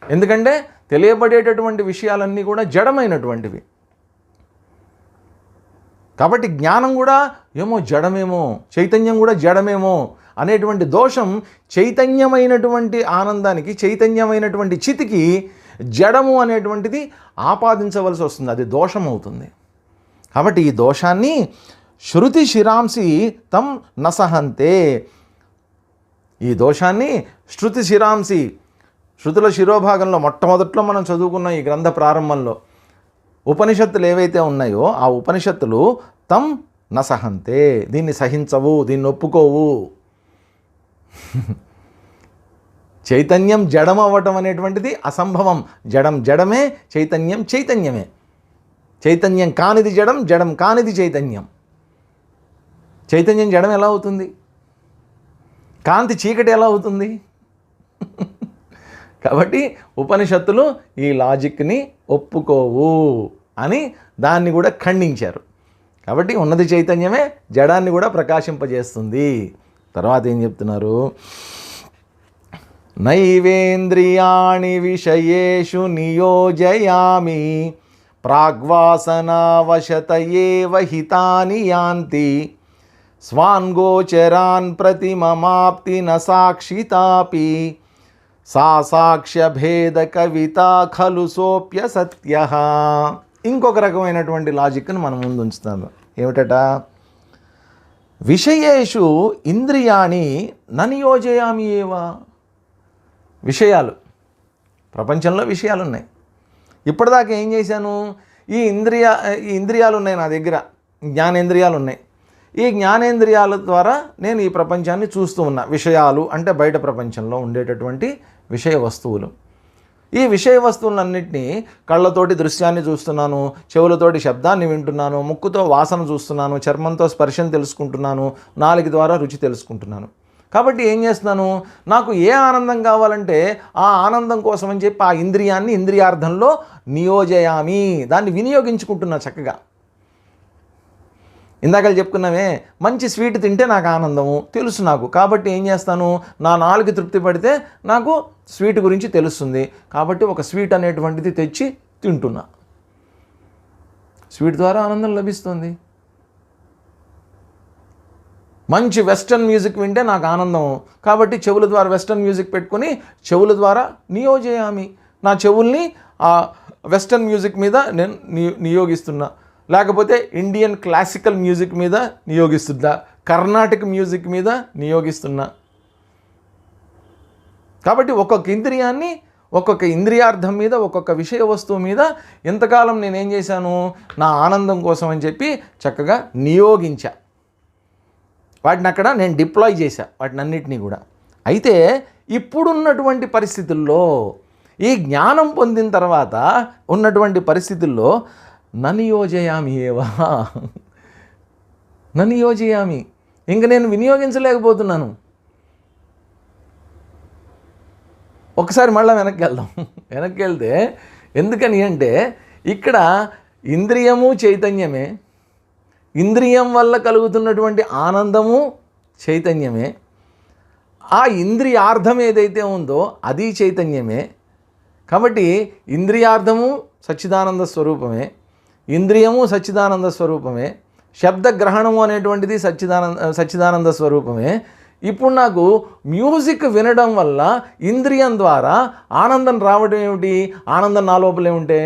ఎందుకంటే తెలియబడేటటువంటి విషయాలన్నీ కూడా జడమైనటువంటివి. కాబట్టి జ్ఞానం కూడా ఏమో జడమేమో, చైతన్యం కూడా జడమేమో అనేటువంటి దోషం చైతన్యమైనటువంటి ఆనందానికి, చైతన్యమైనటువంటి చితికి జడము అనేటువంటిది ఆపాదించవలసి వస్తుంది, అది దోషం అవుతుంది. కాబట్టి ఈ దోషాన్ని శృతి శిరాంసి తం నసహంతే, ఈ దోషాన్ని శృతి శిరాంసి, శృతుల శిరోభాగంలో మొట్టమొదట్లో మనం చదువుకున్న ఈ గ్రంథ ప్రారంభంలో ఉపనిషత్తులు ఏవైతే ఉన్నాయో ఆ ఉపనిషత్తులు తం నసహంతే, దీన్ని సహించవు, దీన్ని ఒప్పుకోవు. చైతన్యం జడం అవ్వటం అనేటువంటిది అసంభవం. జడం జడమే, చైతన్యం చైతన్యమే. చైతన్యం కానిది జడం, జడం కానిది చైతన్యం. చైతన్యం జడం ఎలా అవుతుంది? కాంతి చీకటి ఎలా అవుతుంది? కాబట్టి ఉపనిషత్తులు ఈ లాజిక్ని ఒప్పుకోవు అని దాన్ని కూడా ఖండించారు. కాబట్టి ఉన్నది చైతన్యమే జడాన్ని కూడా ప్రకాశింపజేస్తుంది. తర్వాత ఏం చెప్తున్నారు? నైవేంద్రియాణి విషయేషు నియోజయామి ప్రాగ్వాసనావశతయేవ హితాని యాంతి స్వాన్ గోచరాన్ ప్రతిమమాప్తి న సాక్షితాపి సా సాక్ష్యభేద కవిత ఖలు సోప్య సత్య. ఇంకొక రకమైనటువంటి లాజిక్ను మనం ముందు ఉంచుతాము. ఏమిటట? విషయేషు ఇంద్రియాణి ననియోజయామి ఏవ. విషయాలు, ప్రపంచంలో విషయాలు ఉన్నాయి. ఇప్పటిదాకా ఏం చేశాను? ఈ ఇంద్రియాలు ఉన్నాయి నా దగ్గర, జ్ఞానేంద్రియాలు ఉన్నాయి. ఈ జ్ఞానేంద్రియాల ద్వారా నేను ఈ ప్రపంచాన్ని చూస్తూ ఉన్నా. విషయాలు అంటే బయట ప్రపంచంలో ఉండేటటువంటి విషయ వస్తువులు. ఈ విషయ వస్తువులన్నింటినీ కళ్ళతోటి దృశ్యాన్ని చూస్తున్నాను, చెవులతోటి శబ్దాన్ని వింటున్నాను, ముక్కుతో వాసన చూస్తున్నాను, చర్మంతో స్పర్శను తెలుసుకుంటున్నాను, నాలుక ద్వారా రుచి తెలుసుకుంటున్నాను. కాబట్టి ఏం చేస్తున్నాను? నాకు ఏ ఆనందం కావాలంటే ఆ ఆనందం కోసం అని చెప్పి ఆ ఇంద్రియాన్ని ఇంద్రియార్థంలో నియోజయామి, దాన్ని వినియోగించుకుంటున్నా చక్కగా. ఇందాక చెప్పుకున్నామే, మంచి స్వీట్ తింటే నాకు ఆనందము తెలుసు నాకు. కాబట్టి ఏం చేస్తాను? నా నాలుగు తృప్తి పడితే నాకు స్వీట్ గురించి తెలుస్తుంది. కాబట్టి ఒక స్వీట్ అనేటువంటిది తెచ్చి తింటున్నా. స్వీట్ ద్వారా ఆనందం లభిస్తుంది. మంచి వెస్టర్న్ మ్యూజిక్ వింటే నాకు ఆనందం. కాబట్టి చెవుల ద్వారా వెస్టర్న్ మ్యూజిక్ పెట్టుకొని చెవుల ద్వారా నియోజయామి, నా చెవుల్ని ఆ వెస్టర్న్ మ్యూజిక్ మీద నేను నియోగిస్తున్నా. లేకపోతే ఇండియన్ క్లాసికల్ మ్యూజిక్ మీద నియోగిస్తున్నా, కర్ణాటక మ్యూజిక్ మీద నియోగిస్తున్నా. కాబట్టి ఒక్కొక్క ఇంద్రియాన్ని ఒక్కొక్క ఇంద్రియార్థం మీద, ఒక్కొక్క విషయ వస్తువు మీద ఎంతకాలం నేనేం చేశాను? నా ఆనందం కోసం అని చెప్పి చక్కగా నియోగించా. వాటిని అక్కడ నేను డిప్లాయ్ చేశా, వాటిని అన్నిటినీ కూడా. అయితే ఇప్పుడున్నటువంటి పరిస్థితుల్లో, ఈ జ్ఞానం పొందిన తర్వాత ఉన్నటువంటి పరిస్థితుల్లో ననియోజయామి ఏవా, ననియోజయామి, ఇంక నేను వినియోగించలేకపోతున్నాను. ఒకసారి మళ్ళీ వెనక్కి వెళ్తే ఎందుకని అంటే ఇక్కడ ఇంద్రియము చైతన్యమే, ఇంద్రియం వల్ల కలుగుతున్నటువంటి ఆనందము చైతన్యమే, ఆ ఇంద్రియార్థం ఏదైతే ఉందో అది చైతన్యమే. కాబట్టి ఇంద్రియార్థము సచ్చిదానంద స్వరూపమే, ఇంద్రియము సచ్చిదానంద స్వరూపమే, శబ్దగ్రహణము అనేటువంటిది సచ్చిదానంద స్వరూపమే. ఇప్పుడు నాకు మ్యూజిక్ వినడం వల్ల ఇంద్రియం ద్వారా ఆనందం రావడం ఏమిటి? ఆనందం నా లోపలే ఉంటే.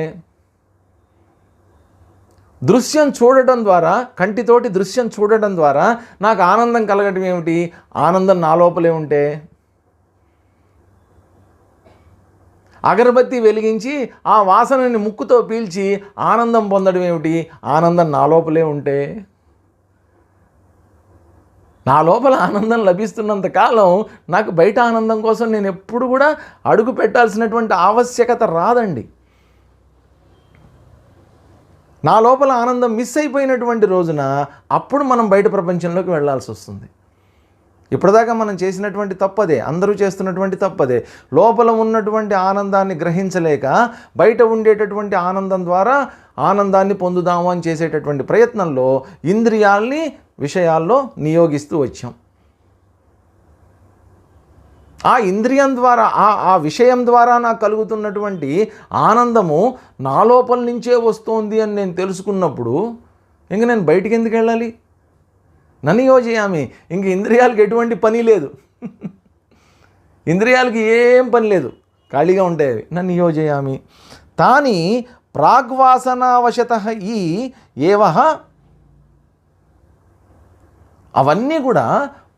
దృశ్యం చూడటం ద్వారా, కంటితోటి దృశ్యం చూడటం ద్వారా నాకు ఆనందం కలగటం ఏమిటి? ఆనందం నా లోపలే ఉంటే. అగరబత్తి వెలిగించి ఆ వాసనని ముక్కుతో పీల్చి ఆనందం పొందడం ఏమిటి? ఆనందం నా లోపలే ఉంటే. నా లోపల ఆనందం లభిస్తున్నంత కాలం నాకు బయట ఆనందం కోసం నేను ఎప్పుడు కూడా అడుగు పెట్టాల్సినటువంటి ఆవశ్యకత రాదండి. నా లోపల ఆనందం మిస్ అయిపోయినటువంటి రోజున అప్పుడు మనం బయట ప్రపంచంలోకి వెళ్ళాల్సి వస్తుంది. ఇప్పటిదాకా మనం చేసినటువంటి తప్పదే, అందరూ చేస్తున్నటువంటి తప్పదే. లోపల ఉన్నటువంటి ఆనందాన్ని గ్రహించలేక బయట ఉండేటటువంటి ఆనందం ద్వారా ఆనందాన్ని పొందుదాము అని చేసేటటువంటి ప్రయత్నంలో ఇంద్రియాల్ని విషయాల్లో నియోగిస్తూ వచ్చాం. ఆ ఇంద్రియం ద్వారా, ఆ విషయం ద్వారా నాకు కలుగుతున్నటువంటి ఆనందము నా లోపల నుంచే వస్తోంది అని నేను తెలుసుకున్నప్పుడు ఇంక నేను బయటికి ఎందుకు వెళ్ళాలి? ననియోజయామి, ఇంక ఇంద్రియాలకు ఎటువంటి పని లేదు. ఇంద్రియాలకి ఏం పని లేదు, ఖాళీగా ఉంటాయి అవి. ననియోజయామి తాని ప్రాగ్వాసనావశత ఈ ఏవహ, అవన్నీ కూడా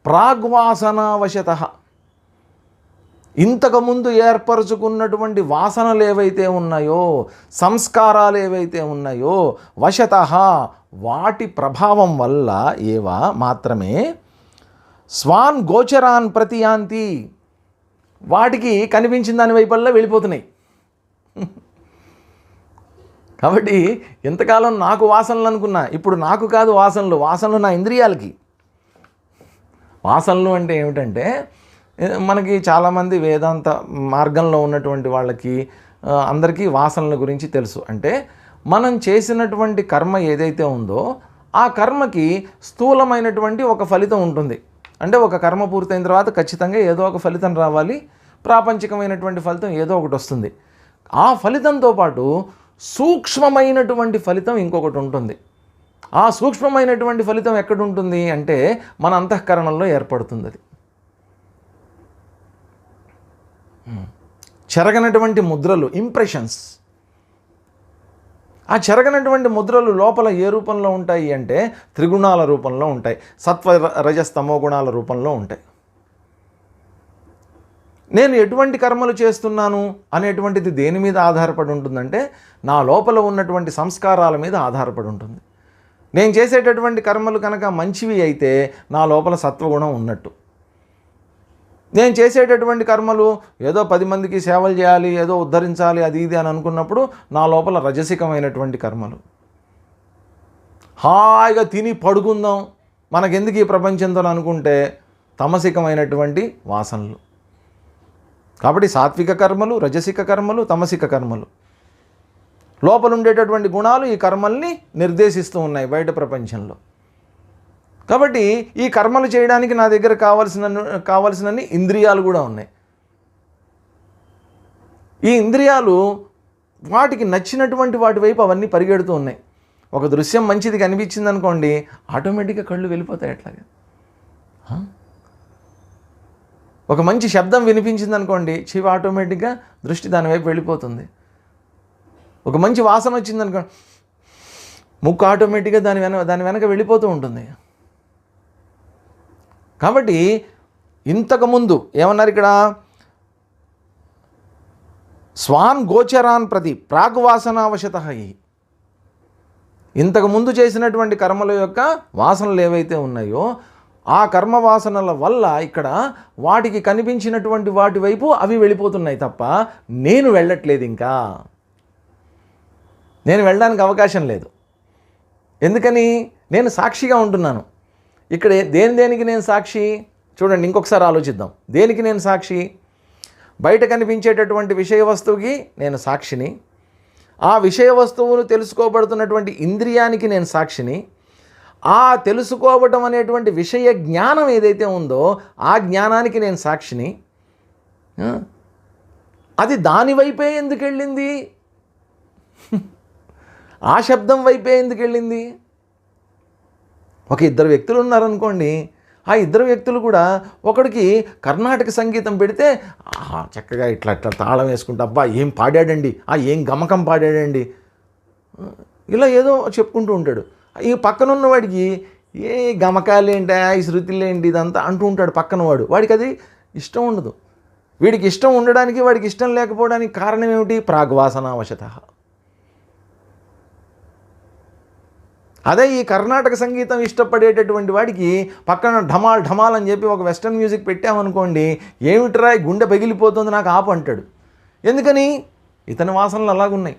ప్రాగ్వాసనావశత, ఇంతకుముందు ఏర్పరచుకున్నటువంటి వాసనలు ఏవైతే ఉన్నాయో, సంస్కారాలు ఏవైతే ఉన్నాయో, వశత వాటి ప్రభావం వల్ల ఏవా మాత్రమే స్వాన్ గోచరాన్ ప్రతియాంతి, వాటికి కనిపించిన దాని వైపల్లా వెళ్ళిపోతున్నాయి. కాబట్టి ఎంతకాలం నాకు వాసనలు అనుకున్నా, ఇప్పుడు నాకు కాదు వాసనలు, వాసనలు నా ఇంద్రియాలకి. వాసనలు అంటే ఏమిటంటే, మనకి చాలామంది వేదాంత మార్గంలో ఉన్నటువంటి వాళ్ళకి అందరికీ వాసనల గురించి తెలుసు. అంటే మనం చేసినటువంటి కర్మ ఏదైతే ఉందో ఆ కర్మకి స్థూలమైనటువంటి ఒక ఫలితం ఉంటుంది. అంటే ఒక కర్మ పూర్తయిన తర్వాత ఖచ్చితంగా ఏదో ఒక ఫలితం రావాలి, ప్రాపంచికమైనటువంటి ఫలితం ఏదో ఒకటి వస్తుంది. ఆ ఫలితంతో పాటు సూక్ష్మమైనటువంటి ఫలితం ఇంకొకటి ఉంటుంది. ఆ సూక్ష్మమైనటువంటి ఫలితం ఎక్కడ ఉంటుంది అంటే మన అంతఃకరణంలో ఏర్పడుతుంది. అది చెరగనటువంటి ముద్రలు, ఇంప్రెషన్స్. ఆ చెరగనటువంటి ముద్రలు లోపల ఏ రూపంలో ఉంటాయి అంటే త్రిగుణాల రూపంలో ఉంటాయి, సత్వ రజస్తమో గుణాల రూపంలో ఉంటాయి. నేను ఎటువంటి కర్మలు చేస్తున్నాను అనేటువంటిది దేని మీద ఆధారపడి ఉంటుందంటే నా లోపల ఉన్నటువంటి సంస్కారాల మీద ఆధారపడి ఉంటుంది. నేను చేసేటటువంటి కర్మలు కనుక మంచివి అయితే నా లోపల సత్వగుణం ఉన్నట్టు. నేను చేసేటటువంటి కర్మలు ఏదో 10 మందికి సేవలు చేయాలి, ఏదో ఉద్ధరించాలి, అది ఇది అని అనుకున్నప్పుడు నా లోపల రజసికమైనటువంటి కర్మలు. హాయిగా తిని పడుకుందాం, మనకెందుకు ఈ ప్రపంచంతో అనుకుంటే తమసికమైనటువంటి వాసనలు. కాబట్టి సాత్విక కర్మలు, రజసిక కర్మలు, తమసిక కర్మలు, లోపల ఉండేటటువంటి గుణాలు ఈ కర్మల్ని నిర్దేశిస్తూ ఉన్నాయి బయట ప్రపంచంలో. కాబట్టి ఈ కర్మలు చేయడానికి నా దగ్గర కావలసినన్ని ఇంద్రియాలు కూడా ఉన్నాయి. ఈ ఇంద్రియాలు వాటికి నచ్చినటువంటి వాటి వైపు అవన్నీ పరిగెడుతూ ఉన్నాయి. ఒక దృశ్యం మంచిది కనిపించింది అనుకోండి, ఆటోమేటిక్గా కళ్ళు వెళ్ళిపోతాయి. అట్లాగే ఒక మంచి శబ్దం వినిపించింది అనుకోండి, చెవి ఆటోమేటిక్గా దృష్టి దాని వైపు వెళ్ళిపోతుంది. ఒక మంచి వాసన వచ్చింది అనుకోండి, ముక్కు ఆటోమేటిక్గా దాని వెనక వెళ్ళిపోతూ ఉంటుంది. కాబట్టి ఇంతకుముందు ఏమన్నారు ఇక్కడ, స్వాన్ గోచరాన్ ప్రతి ప్రాగ్వాసనావశత. ఇంతకుముందు చేసినటువంటి కర్మల యొక్క వాసనలు ఏవైతే ఉన్నాయో ఆ కర్మ వాసనల వల్ల ఇక్కడ వాటికి కనిపించినటువంటి వాటి వైపు అవి వెళ్ళిపోతున్నాయి తప్ప నేను వెళ్ళట్లేదు. ఇంకా నేను వెళ్ళడానికి అవకాశం లేదు. ఎందుకని? నేను సాక్షిగా ఉంటున్నాను. ఇక్కడ దేనికి నేను సాక్షి? చూడండి, ఇంకొకసారి ఆలోచిద్దాం. దేనికి నేను సాక్షి? బయట కనిపించేటటువంటి విషయ వస్తువుకి నేను సాక్షిని, ఆ విషయ వస్తువును తెలుసుకోబడుతున్నటువంటి ఇంద్రియానికి నేను సాక్షిని, ఆ తెలుసుకోవటం అనేటువంటి విషయ జ్ఞానం ఏదైతే ఉందో ఆ జ్ఞానానికి నేను సాక్షిని. అది దాని వైపే ఎందుకు వెళ్ళింది? ఆ శబ్దం వైపే ఎందుకు వెళ్ళింది? ఒక 2 వ్యక్తులు ఉన్నారనుకోండి, ఆ 2 వ్యక్తులు కూడా ఒకడికి కర్ణాటక సంగీతం పెడితే చక్కగా ఇట్లా తాళం వేసుకుంటా, అబ్బా ఏం పాడాడండి, ఏం గమకం పాడాడండి, ఇలా ఏదో చెప్పుకుంటూ ఉంటాడు. ఈ పక్కన ఉన్నవాడికి ఏ గమకాలేంటి, ఈ శృతులేంటి, ఇదంతా అంటూ ఉంటాడు పక్కనవాడు. వాడికి అది ఇష్టం ఉండదు. వీడికి ఇష్టం ఉండడానికి వాడికి ఇష్టం లేకపోవడానికి కారణం ఏమిటి? ప్రాగ్వాసనావశత. అదే ఈ కర్ణాటక సంగీతం ఇష్టపడేటటువంటి వాడికి పక్కన ఢమాల్ ఢమాల్ అని చెప్పి ఒక వెస్టర్న్ మ్యూజిక్ పెట్టామనుకోండి, ఏమిట్రా గుండె పగిలిపోతుంది నాకు ఆపు అంటాడు. ఎందుకని? ఇతని వాసనలు అలాగున్నాయి.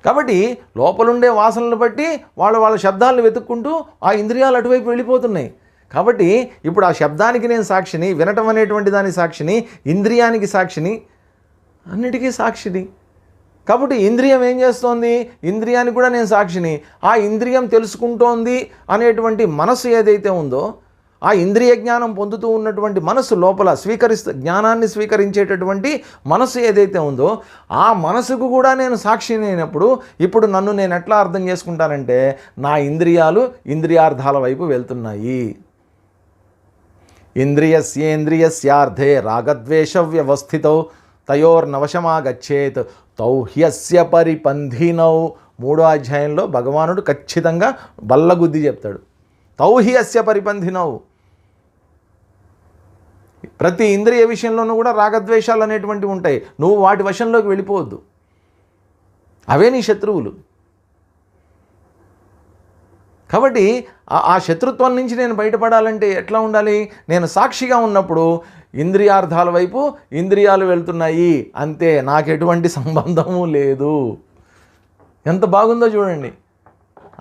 కాబట్టి లోపలుండే వాసనలు బట్టి వాళ్ళ శబ్దాలను వెతుక్కుంటూ ఆ ఇంద్రియాలు అటువైపు వెళ్ళిపోతున్నాయి. కాబట్టి ఇప్పుడు ఆ శబ్దానికి నేను సాక్షిని, వినటం అనేటువంటి దాని సాక్షిని, ఇంద్రియానికి సాక్షిని, అన్నిటికీ సాక్షిని. కాబట్టి ఇంద్రియం ఏం చేస్తోంది? ఇంద్రియానికి కూడా నేను సాక్షిని. ఆ ఇంద్రియం తెలుసుకుంటోంది అనేటువంటి మనసు ఏదైతే ఉందో, ఆ ఇంద్రియ జ్ఞానం పొందుతూ ఉన్నటువంటి మనసు లోపల జ్ఞానాన్ని స్వీకరించేటటువంటి మనసు ఏదైతే ఉందో ఆ మనసుకు కూడా నేను సాక్షిని అయినప్పుడు ఇప్పుడు నన్ను నేను ఎట్లా అర్థం చేసుకుంటానంటే నా ఇంద్రియాలు ఇంద్రియార్థాల వైపు వెళ్తున్నాయి. ఇంద్రియస్యేంద్రియస్యార్థే రాగద్వేష వ్యవస్థితౌ తయోర్నవశమాగచ్చేత్ తౌ హ్యస్య పరిపంధినౌ. 3వ అధ్యాయంలో భగవానుడు ఖచ్చితంగా బల్లగుద్ది చెప్తాడు. తౌ హ్యస్య పరిపంధినౌ. ప్రతి ఇంద్రియ విషయంలోనూ కూడా రాగద్వేషాలు అనేటువంటివి ఉంటాయి. నువ్వు వాటి వశంలోకి వెళ్ళిపోవద్దు. అవే నీ శత్రువులు. కాబట్టి ఆ శత్రుత్వం నుంచి నేను బయటపడాలంటే ఎట్లా ఉండాలి? నేను సాక్షిగా ఉన్నప్పుడు ఇంద్రియార్థాల వైపు ఇంద్రియాలు వెళ్తున్నాయి, అంతే, నాకు ఎటువంటి సంబంధము లేదు. ఎంత బాగుందో చూడండి.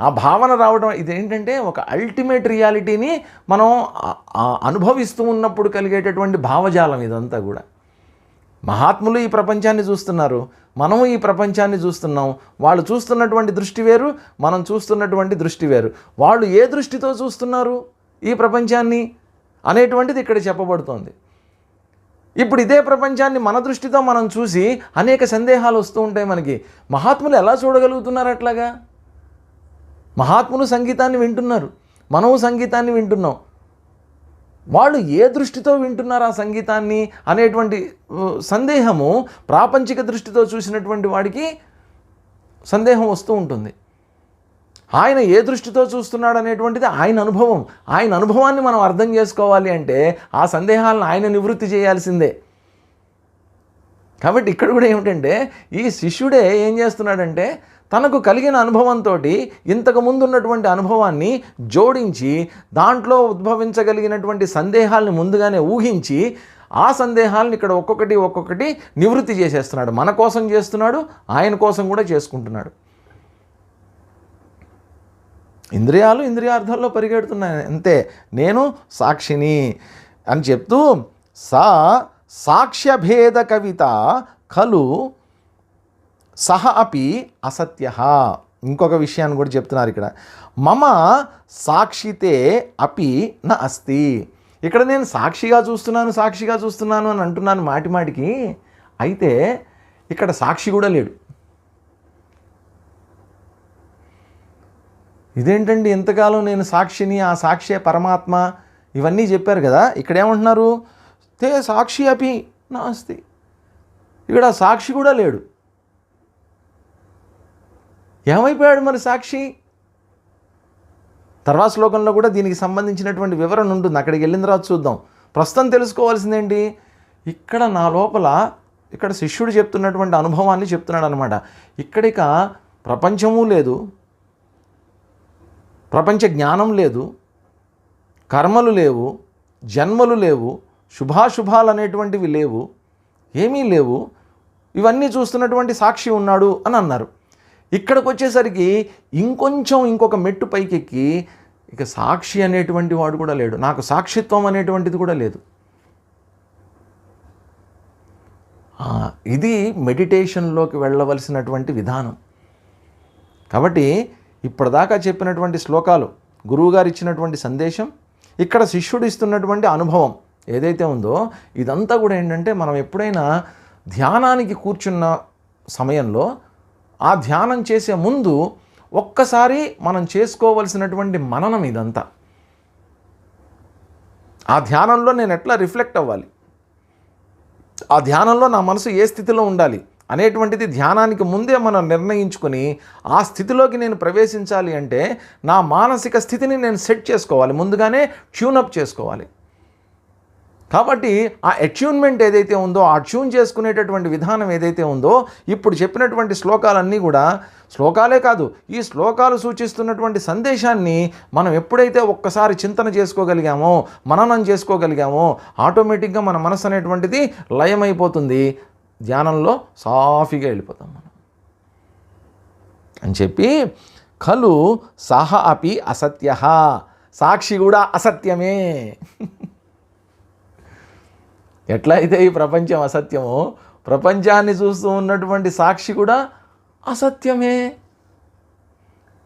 ఆ భావన రావడం ఇదేంటంటే ఒక అల్టిమేట్ రియాలిటీని మనం అనుభవిస్తూ ఉన్నప్పుడు కలిగేటటువంటి భావజాలం ఇదంతా కూడా. మహాత్ములు ఈ ప్రపంచాన్ని చూస్తున్నారు, మనము ఈ ప్రపంచాన్ని చూస్తున్నాం. వాళ్ళు చూస్తున్నటువంటి దృష్టి వేరు, మనం చూస్తున్నటువంటి దృష్టి వేరు. వాళ్ళు ఏ దృష్టితో చూస్తున్నారు ఈ ప్రపంచాన్ని అనేటువంటిది ఇక్కడ చెప్పబడుతోంది. ఇప్పుడు ఇదే ప్రపంచాన్ని మన దృష్టితో మనం చూసి అనేక సందేహాలు వస్తూ ఉంటాయి మనకి. మహాత్ములు ఎలా చూడగలుగుతున్నారు అట్లాగా? మహాత్ములు సంగీతాన్ని వింటున్నారు, మనము సంగీతాన్ని వింటున్నాం. వాళ్ళు ఏ దృష్టితో వింటున్నారు ఆ సంగీతాన్ని అనేటువంటి సందేహము ప్రాపంచిక దృష్టితో చూసినటువంటి వాడికి సందేహం వస్తూ ఉంటుంది. ఆయన ఏ దృష్టితో చూస్తున్నాడు అనేటువంటిది ఆయన అనుభవం. ఆయన అనుభవాన్ని మనం అర్థం చేసుకోవాలి అంటే ఆ సందేహాలను ఆయన నివృత్తి చేయాల్సిందే. కాబట్టి ఇక్కడ కూడా ఏమిటంటే ఈ శిష్యుడే ఏం చేస్తున్నాడంటే తనకు కలిగిన అనుభవంతో ఇంతకుముందు ఉన్నటువంటి అనుభవాన్ని జోడించి దాంట్లో ఉద్భవించగలిగినటువంటి సందేహాలను ముందుగానే ఊహించి ఆ సందేహాలను ఇక్కడ ఒక్కొక్కటి నివృత్తి చేసేస్తున్నాడు. మన కోసం చేస్తున్నాడు, ఆయన కోసం కూడా చేసుకుంటున్నాడు. ఇంద్రియాలు ఇంద్రియార్థాల్లో పరిగెడుతున్నాయి అంతే. నేను సాక్షిని అని చెప్తూ సాక్ష్యభేద కవిత ఖలు సహ అపి అసత్య. ఇంకొక విషయాన్ని కూడా చెప్తున్నారు ఇక్కడ. మమ సాక్షితే అపి న అస్తి. ఇక్కడ నేను సాక్షిగా చూస్తున్నాను అని అంటున్నాను మాటికి. అయితే ఇక్కడ సాక్షి కూడా లేడు. ఇదేంటండి ఇంతకాలం నేను సాక్షిని, ఆ సాక్షే పరమాత్మ ఇవన్నీ చెప్పారు కదా, ఇక్కడ ఏమంటున్నారు? తే సాక్షి అపి నాస్తి. ఇక్కడ సాక్షి కూడా లేడు. ఏమైపోయాడు మరి సాక్షి? తర్వాత శ్లోకంలో కూడా దీనికి సంబంధించినటువంటి వివరణ ఉంటుంది, అక్కడికి వెళ్ళిన తర్వాత చూద్దాం. ప్రస్తుతం తెలుసుకోవాల్సిందేంటి? ఇక్కడ నా లోపల ఇక్కడ శిష్యుడు చెప్తున్నటువంటి అనుభవాన్ని చెప్తున్నాడు అనమాట. ఇక్కడిక ప్రపంచము లేదు, ప్రపంచ జ్ఞానం లేదు, కర్మలు లేవు, జన్మలు లేవు, శుభాశుభాలు అనేటువంటివి లేవు, ఏమీ లేవు. ఇవన్నీ చూస్తున్నటువంటి సాక్షి ఉన్నాడు అని అన్నారు. ఇక్కడికి వచ్చేసరికి ఇంకొక మెట్టు పైకెక్కి ఇక సాక్షి అనేటువంటి వాడు కూడా లేడు, నాకు సాక్షిత్వం అనేటువంటిది కూడా లేదు. ఇది మెడిటేషన్లోకి వెళ్ళవలసినటువంటి విధానం. కాబట్టి ఇప్పటిదాకా చెప్పినటువంటి శ్లోకాలు, గురువుగారు ఇచ్చినటువంటి సందేశం, ఇక్కడ శిష్యుడు ఇస్తున్నటువంటి అనుభవం ఏదైతే ఉందో ఇదంతా కూడా ఏంటంటే మనం ఎప్పుడైనా ధ్యానానికి కూర్చున్న సమయంలో ఆ ధ్యానం చేసే ముందు ఒక్కసారి మనం చేసుకోవలసినటువంటి మననం ఇదంతా. ఆ ధ్యానంలో నేను ఎట్లా రిఫ్లెక్ట్ అవ్వాలి, ఆ ధ్యానంలో నా మనసు ఏ స్థితిలో ఉండాలి అనేటువంటిది ధ్యానానికి ముందే మనం నిర్ణయించుకొని ఆ స్థితిలోకి నేను ప్రవేశించాలి అంటే నా మానసిక స్థితిని నేను సెట్ చేసుకోవాలి, ముందుగానే ట్యూనప్ చేసుకోవాలి. కాబట్టి ఆ అట్యూన్మెంట్ ఏదైతే ఉందో, ఆ ట్యూన్ చేసుకునేటటువంటి విధానం ఏదైతే ఉందో, ఇప్పుడు చెప్పినటువంటి శ్లోకాలన్నీ కూడా శ్లోకాలే కాదు, ఈ శ్లోకాలు సూచిస్తున్నటువంటి సందేశాన్ని మనం ఎప్పుడైతే ఒక్కసారి చింతన చేసుకోగలిగామో, మననం చేసుకోగలిగామో, ఆటోమేటిక్గా మన మనసు అనేటువంటిది లయమైపోతుంది, ధ్యానంలో సాఫీగా వెళ్ళిపోతాం మనం అని చెప్పి ఖలు సహ అపి అసత్య. సాక్షి కూడా అసత్యమే. ఎట్లయితే ఈ ప్రపంచం అసత్యమో, ప్రపంచాన్ని చూస్తూ ఉన్నటువంటి సాక్షి కూడా అసత్యమే.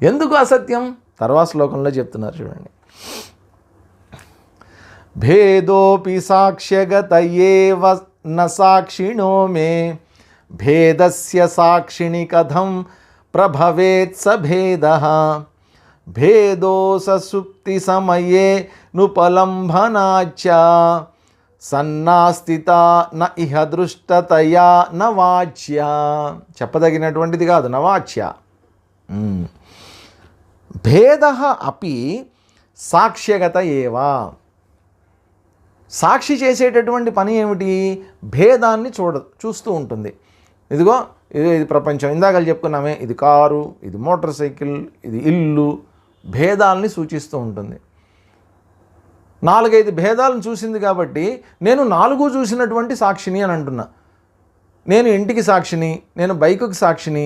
ఎందుకు అసత్యం? తర్వాత శ్లోకంలో చెప్తున్నారు చూడండి. భేదోపి సాక్ష్యగత ఏవ న సాక్షిణో మే భేదస్య సాక్షిణి కథం ప్రభవేత్ స భేదః భేదో ససుప్తి సమయే నుపలంభనాచ సన్నాస్థిత న ఇహ దృష్టతయా నవాచ్య. చెప్పదగినటువంటిది కాదు, నవాచ్య. భేదః అపి సాక్ష్యగత ఏవా. సాక్షి చేసేటటువంటి పని ఏమిటి? భేదాన్ని చూస్తూ ఉంటుంది. ఇదిగో ఇది ప్రపంచం, ఇందాక చెప్పుకున్నామే, ఇది కారు, ఇది మోటార్ సైకిల్, ఇది ఇల్లు, భేదాలని సూచిస్తూ ఉంటుంది. 4-5 భేదాలను చూసింది కాబట్టి నేను 4 చూసినటువంటి సాక్షిని అని అంటున్నా. నేను ఇంటికి సాక్షిని, నేను బైకుకి సాక్షిని,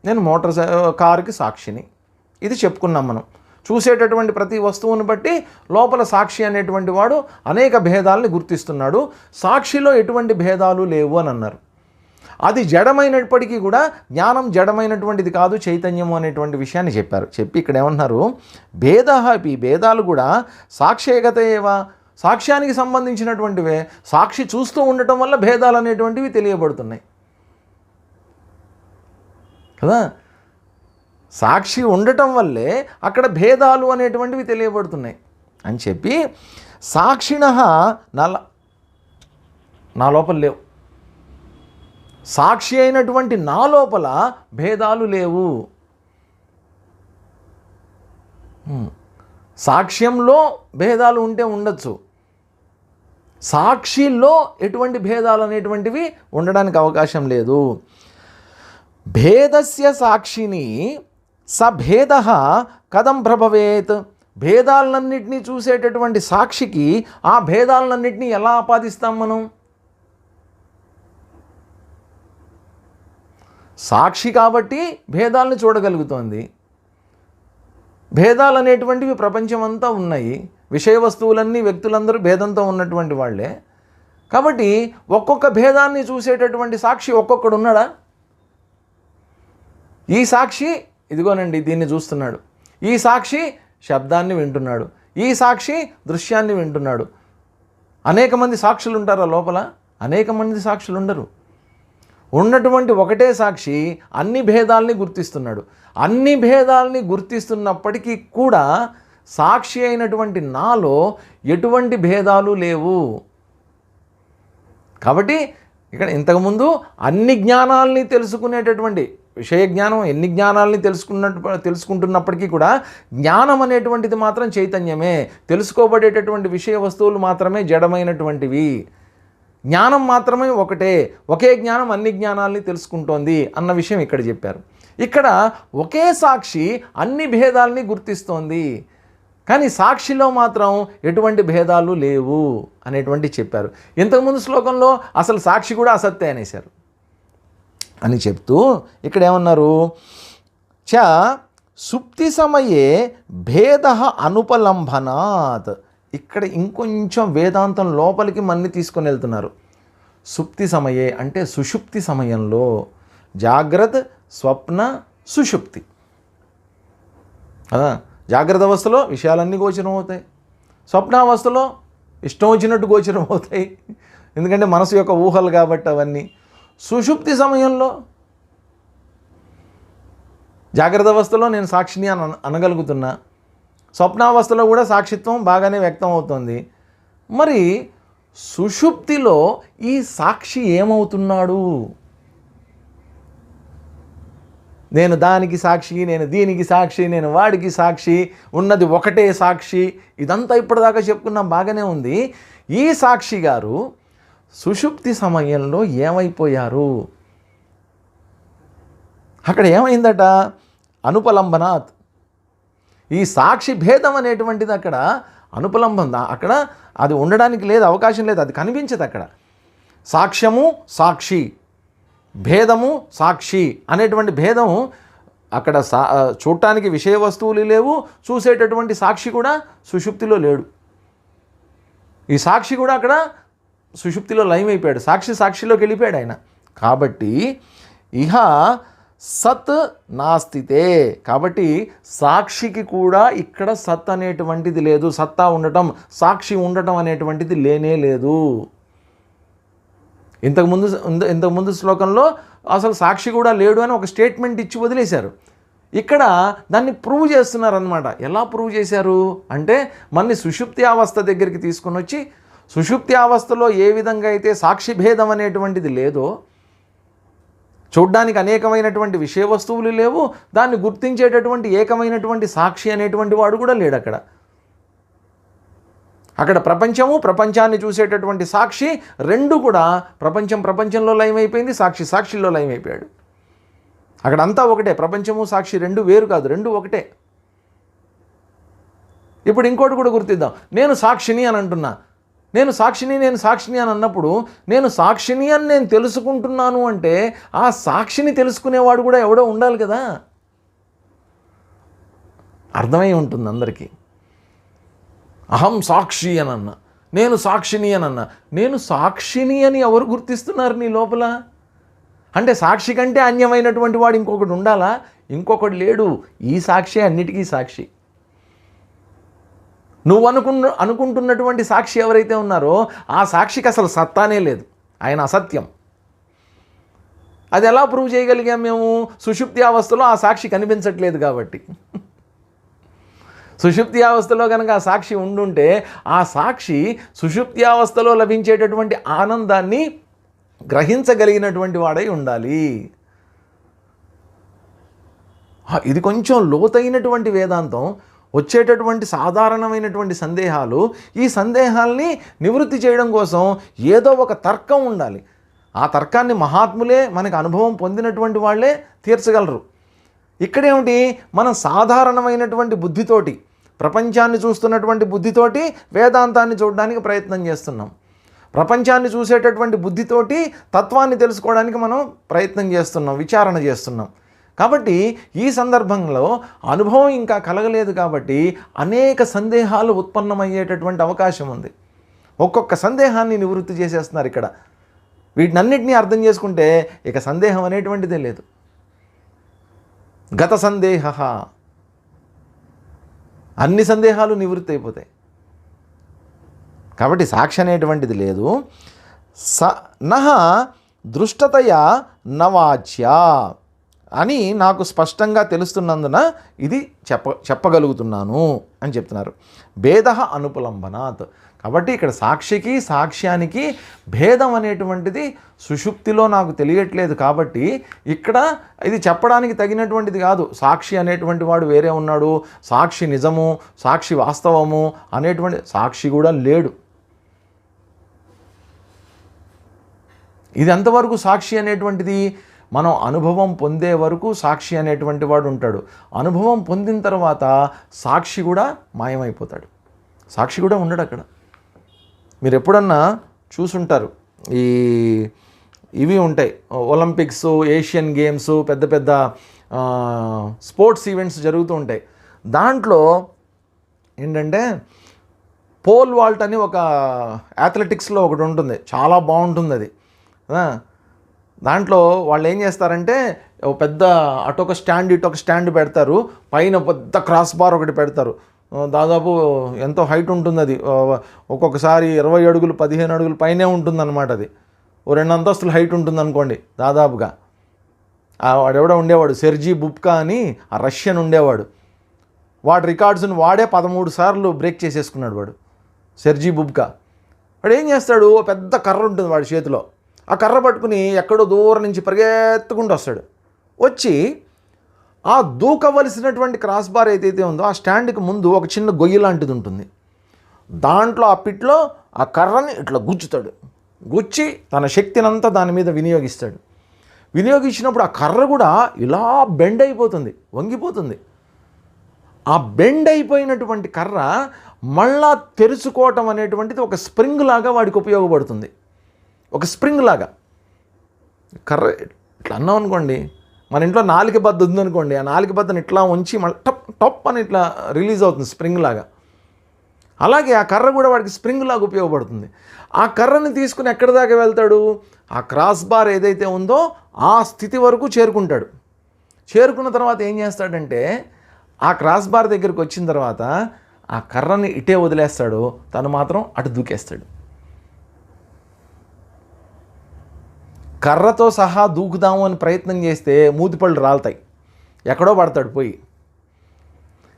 నేను కారుకి సాక్షిని. ఇది చెప్పుకున్నాం మనం. చూసేటటువంటి ప్రతి వస్తువుని బట్టి లోపల సాక్షి అనేటువంటి వాడు అనేక భేదాలని గుర్తిస్తున్నాడు. సాక్షిలో ఎటువంటి భేదాలు లేవు అని అన్నారు. అది జడమైనప్పటికీ కూడా జ్ఞానం జడమైనటువంటిది కాదు, చైతన్యము అనేటువంటి విషయాన్ని చెప్పారు. చెప్పి ఇక్కడ ఏమన్నారు, ఈ భేదాలు కూడా సాక్ష్యగత ఏవా, సాక్ష్యానికి సంబంధించినటువంటివే. సాక్షి చూస్తూ ఉండటం వల్ల భేదాలు అనేటువంటివి తెలియబడుతున్నాయి కదా. సాక్షి ఉండటం వల్లే అక్కడ భేదాలు అనేటువంటివి తెలియబడుతున్నాయి అని చెప్పి, సాక్షిణః నా లోపల లేవు, సాక్షి అయినటువంటి నా లోపల భేదాలు లేవు. సాక్ష్యంలో భేదాలు ఉంటే ఉండొచ్చు, సాక్షిలో ఎటువంటి భేదాలు అనేటువంటివి ఉండడానికి అవకాశం లేదు. భేదస్య సాక్షిని సభేదః కథం ప్రభవేత్, భేదాలన్నింటినీ చూసేటటువంటి సాక్షికి ఆ భేదాలన్నింటినీ ఎలా ఆపాదిస్తాం మనం? సాక్షి కాబట్టి భేదాలను చూడగలుగుతోంది. భేదాలు అనేటువంటివి ప్రపంచమంతా ఉన్నాయి, విషయ వస్తువులన్నీ వ్యక్తులందరూ భేదంతో ఉన్నటువంటి వాళ్ళే. కాబట్టి ఒక్కొక్క భేదాన్ని చూసేటటువంటి సాక్షి ఒక్కొక్కడు ఉన్నాడా? ఈ సాక్షి ఇదిగోనండి దీన్ని చూస్తున్నాడు, ఈ సాక్షి శబ్దాన్ని వింటున్నాడు, ఈ సాక్షి దృశ్యాన్ని వింటున్నాడు. అనేక మంది సాక్షులు ఉంటారా లోపల? అనేక మంది సాక్షులు ఉండరు. ఉన్నటువంటి ఒకటే సాక్షి అన్ని భేదాలని గుర్తిస్తున్నాడు. అన్ని భేదాలని గుర్తిస్తున్నప్పటికీ కూడా సాక్షి అయినటువంటి నాలో ఎటువంటి భేదాలు లేవు. కాబట్టి ఇక్కడ ఇంతకుముందు అన్ని జ్ఞానాలని తెలుసుకునేటటువంటి విషయ జ్ఞానం, ఎన్ని జ్ఞానాలని తెలుసుకుంటున్నప్పటికీ కూడా జ్ఞానం అనేటువంటిది మాత్రం చైతన్యమే, తెలుసుకోబడేటటువంటి విషయ వస్తువులు మాత్రమే జడమైనటువంటివి. జ్ఞానం మాత్రమే ఒకటే, ఒకే జ్ఞానం అన్ని జ్ఞానాలని తెలుసుకుంటోంది అన్న విషయం ఇక్కడ చెప్పారు. ఇక్కడ ఒకే సాక్షి అన్ని భేదాలని గుర్తిస్తోంది, కానీ సాక్షిలో మాత్రం ఎటువంటి భేదాలు లేవు అనేటువంటి చెప్పారు. ఇంతకుముందు శ్లోకంలో అసలు సాక్షి కూడా అసత్తే అనేశారు అని చెప్తూ ఇక్కడ ఏమన్నారు, సుప్తి సమయే భేద అనుపలంబనాత్. ఇక్కడ ఇంకొంచెం వేదాంతం లోపలికి మన్ని తీసుకొని వెళ్తున్నారు. సుప్తి సమయే అంటే సుషుప్తి సమయంలో, జాగ్రత్త స్వప్న సుషుప్తి. జాగ్రత్త అవస్థలో విషయాలన్నీ గోచరం అవుతాయి, స్వప్నావస్థలో ఇష్టం వచ్చినట్టు గోచరం అవుతాయి, ఎందుకంటే మనసు యొక్క ఊహలు కాబట్టి అవన్నీ. సుషుప్తి సమయంలో జాగ్రత్త అవస్థలో నేను సాక్షిని అనగలుగుతున్నా, స్వప్నావస్థలో కూడా సాక్షిత్వం బాగానే వ్యక్తం అవుతుంది. మరి సుషుప్తిలో ఈ సాక్షి ఏమవుతున్నాడు? నేను దానికి సాక్షి, నేను దీనికి సాక్షి, నేను వాడికి సాక్షి, ఉన్నది ఒకటే సాక్షి, ఇదంతా ఇప్పటిదాకా చెప్పుకున్నాం, బాగానే ఉంది. ఈ సాక్షి గారు సుషుప్తి సమయంలో ఏమైపోయారు? అక్కడ ఏమైందట? అనుపలంబనాత్. ఈ సాక్షి భేదం అనేటువంటిది అక్కడ అనుపలంబం, అక్కడ అది ఉండడానికి లేదు, అవకాశం లేదు, అది కనిపించదు అక్కడ. సాక్ష్యము సాక్షి, భేదము సాక్షి అనేటువంటి భేదము అక్కడ చూడటానికి విషయ వస్తువులు లేవు, చూసేటటువంటి సాక్షి కూడా సుషుప్తిలో లేడు. ఈ సాక్షి కూడా అక్కడ సుషుప్తిలో లయమైపోయాడు, సాక్షిలోకి వెళ్ళిపోయాడు ఆయన. కాబట్టి ఇహ సత్ నాస్తితే, కాబట్టి సాక్షికి కూడా ఇక్కడ సత్ అనేటువంటిది లేదు, సత్తా ఉండటం, సాక్షి ఉండటం అనేటువంటిది లేనే లేదు. ఇంతకుముందు శ్లోకంలో అసలు సాక్షి కూడా లేడు అని ఒక స్టేట్మెంట్ ఇచ్చి వదిలేశారు. ఇక్కడ దాన్ని ప్రూవ్ చేస్తున్నారనమాట. ఎలా ప్రూవ్ చేశారు అంటే, మన్ని సుషుప్తి అవస్థ దగ్గరికి తీసుకొని వచ్చి, సుషుప్తి అవస్థలో ఏ విధంగా అయితే సాక్షి భేదం అనేటువంటిది లేదో, చూడ్డానికి అనేకమైనటువంటి విషయ వస్తువులు లేవు, దాన్ని గుర్తించేటటువంటి ఏకమైనటువంటి సాక్షి అనేటువంటి వాడు కూడా లేడు అక్కడ. అక్కడ ప్రపంచము, ప్రపంచాన్ని చూసేటటువంటి సాక్షి రెండు కూడా, ప్రపంచంలో లయమైపోయింది, సాక్షిలో లయమైపోయాడు. అక్కడ అంతా ఒకటే, ప్రపంచము సాక్షి రెండు వేరు కాదు, రెండు ఒకటే. ఇప్పుడు ఇంకోటి కూడా గుర్తిద్దాం. నేను సాక్షిని అని అంటున్నా, నేను సాక్షిని అని అన్నప్పుడు, నేను సాక్షిని అని నేను తెలుసుకుంటున్నాను అంటే ఆ సాక్షిని తెలుసుకునేవాడు కూడా ఎవడో ఉండాలి కదా. అర్థమై ఉంటుంది అందరికీ. అహం సాక్షి అని అన్నా, నేను సాక్షిని అని అన్నా. నేను సాక్షిని అని ఎవరు గుర్తిస్తున్నారు నీ లోపల? అంటే సాక్షి కంటే అన్యమైనటువంటి వాడు ఇంకొకటి ఉండాలా? ఇంకొకటి లేడు. ఈ సాక్షి అన్నిటికీ సాక్షి. నువ్వు అనుకుంటున్నటువంటి సాక్షి ఎవరైతే ఉన్నారో ఆ సాక్షికి అసలు సత్తానే లేదు, ఆయన అసత్యం. అది ఎలా ప్రూవ్ చేయగలిగాం మేము? సుషుప్తి అవస్థలో ఆ సాక్షి కనిపించట్లేదు కాబట్టి. సుషుప్తి అవస్థలో కనుక ఆ సాక్షి ఉండుంటే ఆ సాక్షి సుషుప్తి అవస్థలో లభించేటటువంటి ఆనందాన్ని గ్రహించగలిగినటువంటి వాడై ఉండాలి. ఇది కొంచెం లోతైనటువంటి వేదాంతం. వచ్చేటటువంటి సాధారణమైనటువంటి సందేహాలు, ఈ సందేహాల్ని నివృత్తి చేయడం కోసం ఏదో ఒక తర్కం ఉండాలి. ఆ తర్కాన్ని మహాత్ములే, మనకు అనుభవం పొందినటువంటి వాళ్ళే తీర్చగలరు. ఇక్కడేమిటి, మనం సాధారణమైనటువంటి బుద్ధితోటి, ప్రపంచాన్ని చూస్తున్నటువంటి బుద్ధితోటి వేదాంతాన్ని చూడడానికి ప్రయత్నం చేస్తున్నాం. ప్రపంచాన్ని చూసేటటువంటి బుద్ధితోటి తత్వాన్ని తెలుసుకోవడానికి మనం ప్రయత్నం చేస్తున్నాం, విచారణ చేస్తున్నాం. కాబట్టి ఈ సందర్భంలో అనుభవం ఇంకా కలగలేదు కాబట్టి అనేక సందేహాలు ఉత్పన్నమయ్యేటటువంటి అవకాశం ఉంది. ఒక్కొక్క సందేహాన్ని నివృత్తి చేసేస్తున్నారు ఇక్కడ. వీటినన్నిటినీ అర్థం చేసుకుంటే ఇక సందేహం అనేటువంటిదే లేదు. గత సందేహ, అన్ని సందేహాలు నివృత్తి అయిపోతాయి. కాబట్టి సాక్షి అనేటువంటిది లేదు. నహ దృష్టతయా నవాచ్య అని నాకు స్పష్టంగా తెలుస్తున్నందున ఇది చెప్పగలుగుతున్నాను అని చెప్తున్నారు. భేద అనుపలంబనాత్. కాబట్టి ఇక్కడ సాక్షికి సాక్ష్యానికి భేదం అనేటువంటిది సుషుప్తిలో నాకు తెలియట్లేదు కాబట్టి ఇక్కడ ఇది చెప్పడానికి తగినటువంటిది కాదు. సాక్షి అనేటువంటి వాడు వేరే ఉన్నాడు, సాక్షి నిజము, సాక్షి వాస్తవము అనేటువంటి సాక్షి కూడా లేడు. ఇది ఎంతవరకు సాక్షి అనేటువంటిది? మనం అనుభవం పొందే వరకు సాక్షి అనేటువంటి వాడు ఉంటాడు. అనుభవం పొందిన తర్వాత సాక్షి కూడా మాయమైపోతాడు. సాక్షి కూడా ఉండడు అక్కడ. మీరు ఎప్పుడన్నా చూసుంటారు, ఇవి ఉంటాయి ఒలింపిక్స్, ఏషియన్ గేమ్స్, పెద్ద పెద్ద స్పోర్ట్స్ ఈవెంట్స్ జరుగుతూ ఉంటాయి. దాంట్లో ఏంటంటే పోల్ వాల్ట్ అని ఒక అథ్లెటిక్స్లో ఒకటి ఉంటుంది, చాలా బాగుంటుంది అది. దాంట్లో వాళ్ళు ఏం చేస్తారంటే పెద్ద అటొక స్టాండ్ ఇటొక స్టాండ్ పెడతారు, పైన పెద్ద క్రాస్ బార్ ఒకటి పెడతారు. దాదాపు ఎంతో హైట్ ఉంటుంది అది. ఒక్కొక్కసారి 20 అడుగులు 15 అడుగులు పైనే ఉంటుందన్నమాట. అది 2 అంతస్తులు హైట్ ఉంటుంది అనుకోండి దాదాపుగా. వాడెవడో ఉండేవాడు, సెర్జీ బుబ్కా అని, ఆ రష్యన్ ఉండేవాడు. వాడి రికార్డ్స్ని వాడే 13 సార్లు బ్రేక్ చేసేసుకున్నాడు వాడు, సెర్జీ బుబ్కా. వాడు ఏం చేస్తాడు, పెద్ద కర్ర ఉంటుంది వాడి చేతిలో. ఆ కర్ర పట్టుకుని ఎక్కడో దూరం నుంచి పరిగెత్తుకుంటూ వస్తాడు. వచ్చి ఆ దూకవలసినటువంటి క్రాస్ బార్ ఏదైతే ఉందో ఆ స్టాండ్కి ముందు ఒక చిన్న గొయ్యి లాంటిది ఉంటుంది. దాంట్లో ఆ పిట్లో ఆ కర్రని ఇట్లా గుచ్చుతాడు. గుచ్చి తన శక్తినంతా దాని మీద వినియోగిస్తాడు. వినియోగించినప్పుడు ఆ కర్ర కూడా ఇలా బెండ్ అయిపోతుంది, వంగిపోతుంది. ఆ బెండ్ అయిపోయినటువంటి కర్ర మళ్ళా తెరుచుకోవటం అనేటువంటిది ఒక స్ప్రింగ్ లాగా వాడికి ఉపయోగపడుతుంది. ఒక స్ప్రింగ్ లాగా కర్ర ఇట్లా అన్నాం అనుకోండి, మన ఇంట్లో నాలుక బద్ద ఉందనుకోండి, ఆ నాలుక బద్దను ఇట్లా ఉంచి మళ్ళీ టప్ టప్ అని ఇట్లా రిలీజ్ అవుతుంది స్ప్రింగ్ లాగా. అలాగే ఆ కర్ర కూడా వాడికి స్ప్రింగ్ లాగా ఉపయోగపడుతుంది. ఆ కర్రని తీసుకుని ఎక్కడి దాకా వెళ్తాడు, ఆ క్రాస్ బార్ ఏదైతే ఉందో ఆ స్థితి వరకు చేరుకుంటాడు. చేరుకున్న తర్వాత ఏం చేస్తాడంటే ఆ క్రాస్ బార్ దగ్గరికి వచ్చిన తర్వాత ఆ కర్రని ఇటే వదిలేస్తాడు, తను మాత్రం అటు దూకేస్తాడు. కర్రతో సహా దూకుదాము అని ప్రయత్నం చేస్తే మూతిపళ్ళు రాలుతాయి, ఎక్కడో పడతాడు పోయి.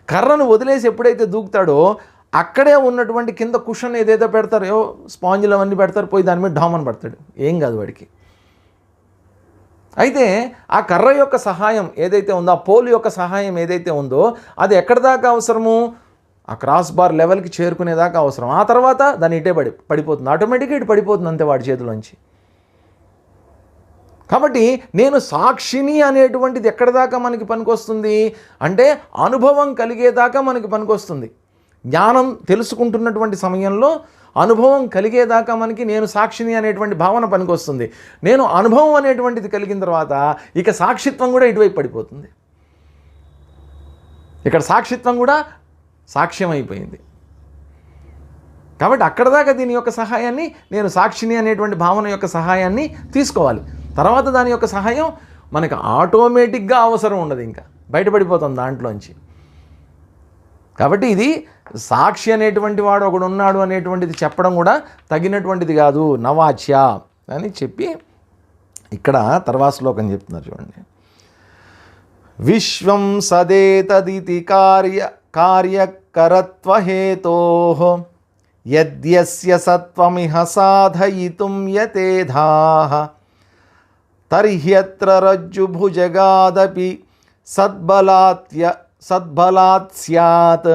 కర్రను వదిలేసి ఎప్పుడైతే దూకుతాడో అక్కడే ఉన్నటువంటి కింద కుషన్ ఏదైతే పెడతారో, స్పాంజులు అవన్నీ పెడతారు, పోయి దాని మీద డామని పడతాడు, ఏం కాదు వాడికి. అయితే ఆ కర్ర యొక్క సహాయం ఏదైతే ఉందో, ఆ పోల్ యొక్క సహాయం ఏదైతే ఉందో అది ఎక్కడి దాకా అవసరము, ఆ క్రాస్ బార్ లెవెల్కి చేరుకునేదాకా అవసరం. ఆ తర్వాత దాన్ని ఇటే పడిపోతుంది, ఆటోమేటిక్గా ఇటు పడిపోతుంది అంతే వాడి చేతిలోంచి. కాబట్టి నేను సాక్షిని అనేటువంటిది ఎక్కడి దాకా మనకి పనికొస్తుంది అంటే అనుభవం కలిగేదాకా మనకి పనికొస్తుంది. జ్ఞానం తెలుసుకుంటున్నటువంటి సమయంలో అనుభవం కలిగేదాకా మనకి నేను సాక్షిని అనేటువంటి భావన పనికొస్తుంది. నేను అనుభవం అనేటువంటిది కలిగిన తర్వాత ఇక సాక్షిత్వం కూడా ఇటువైపు పడిపోతుంది. ఇక్కడ సాక్షిత్వం కూడా సాక్ష్యం అయిపోయింది. కాబట్టి అక్కడ దాకా దీని యొక్క సహాయాన్ని, నేను సాక్షిని అనేటువంటి భావన యొక్క సహాయాన్ని తీసుకోవాలి. తర్వాత దాని యొక్క సహాయం మనకు ఆటోమేటిక్గా అవసరం ఉండదు, ఇంకా బయటపడిపోతుంది దాంట్లోంచి. కాబట్టి ఇది సాక్షి అనేటువంటి వాడు ఒకడు ఉన్నాడు అనేటువంటిది చెప్పడం కూడా తగినటువంటిది కాదు, నవాచ్య అని చెప్పి ఇక్కడ తర్వాత శ్లోకం చెప్తున్నారు చూడండి. విశ్వం సదేతదితి కార్యకరత్వహేతోః యద్యస్య సత్వమిహ సాధయితుం యతేధాః తర్హ్యత్ర రజ్జుభుజగాదపి సద్బలాత్ స్యాత్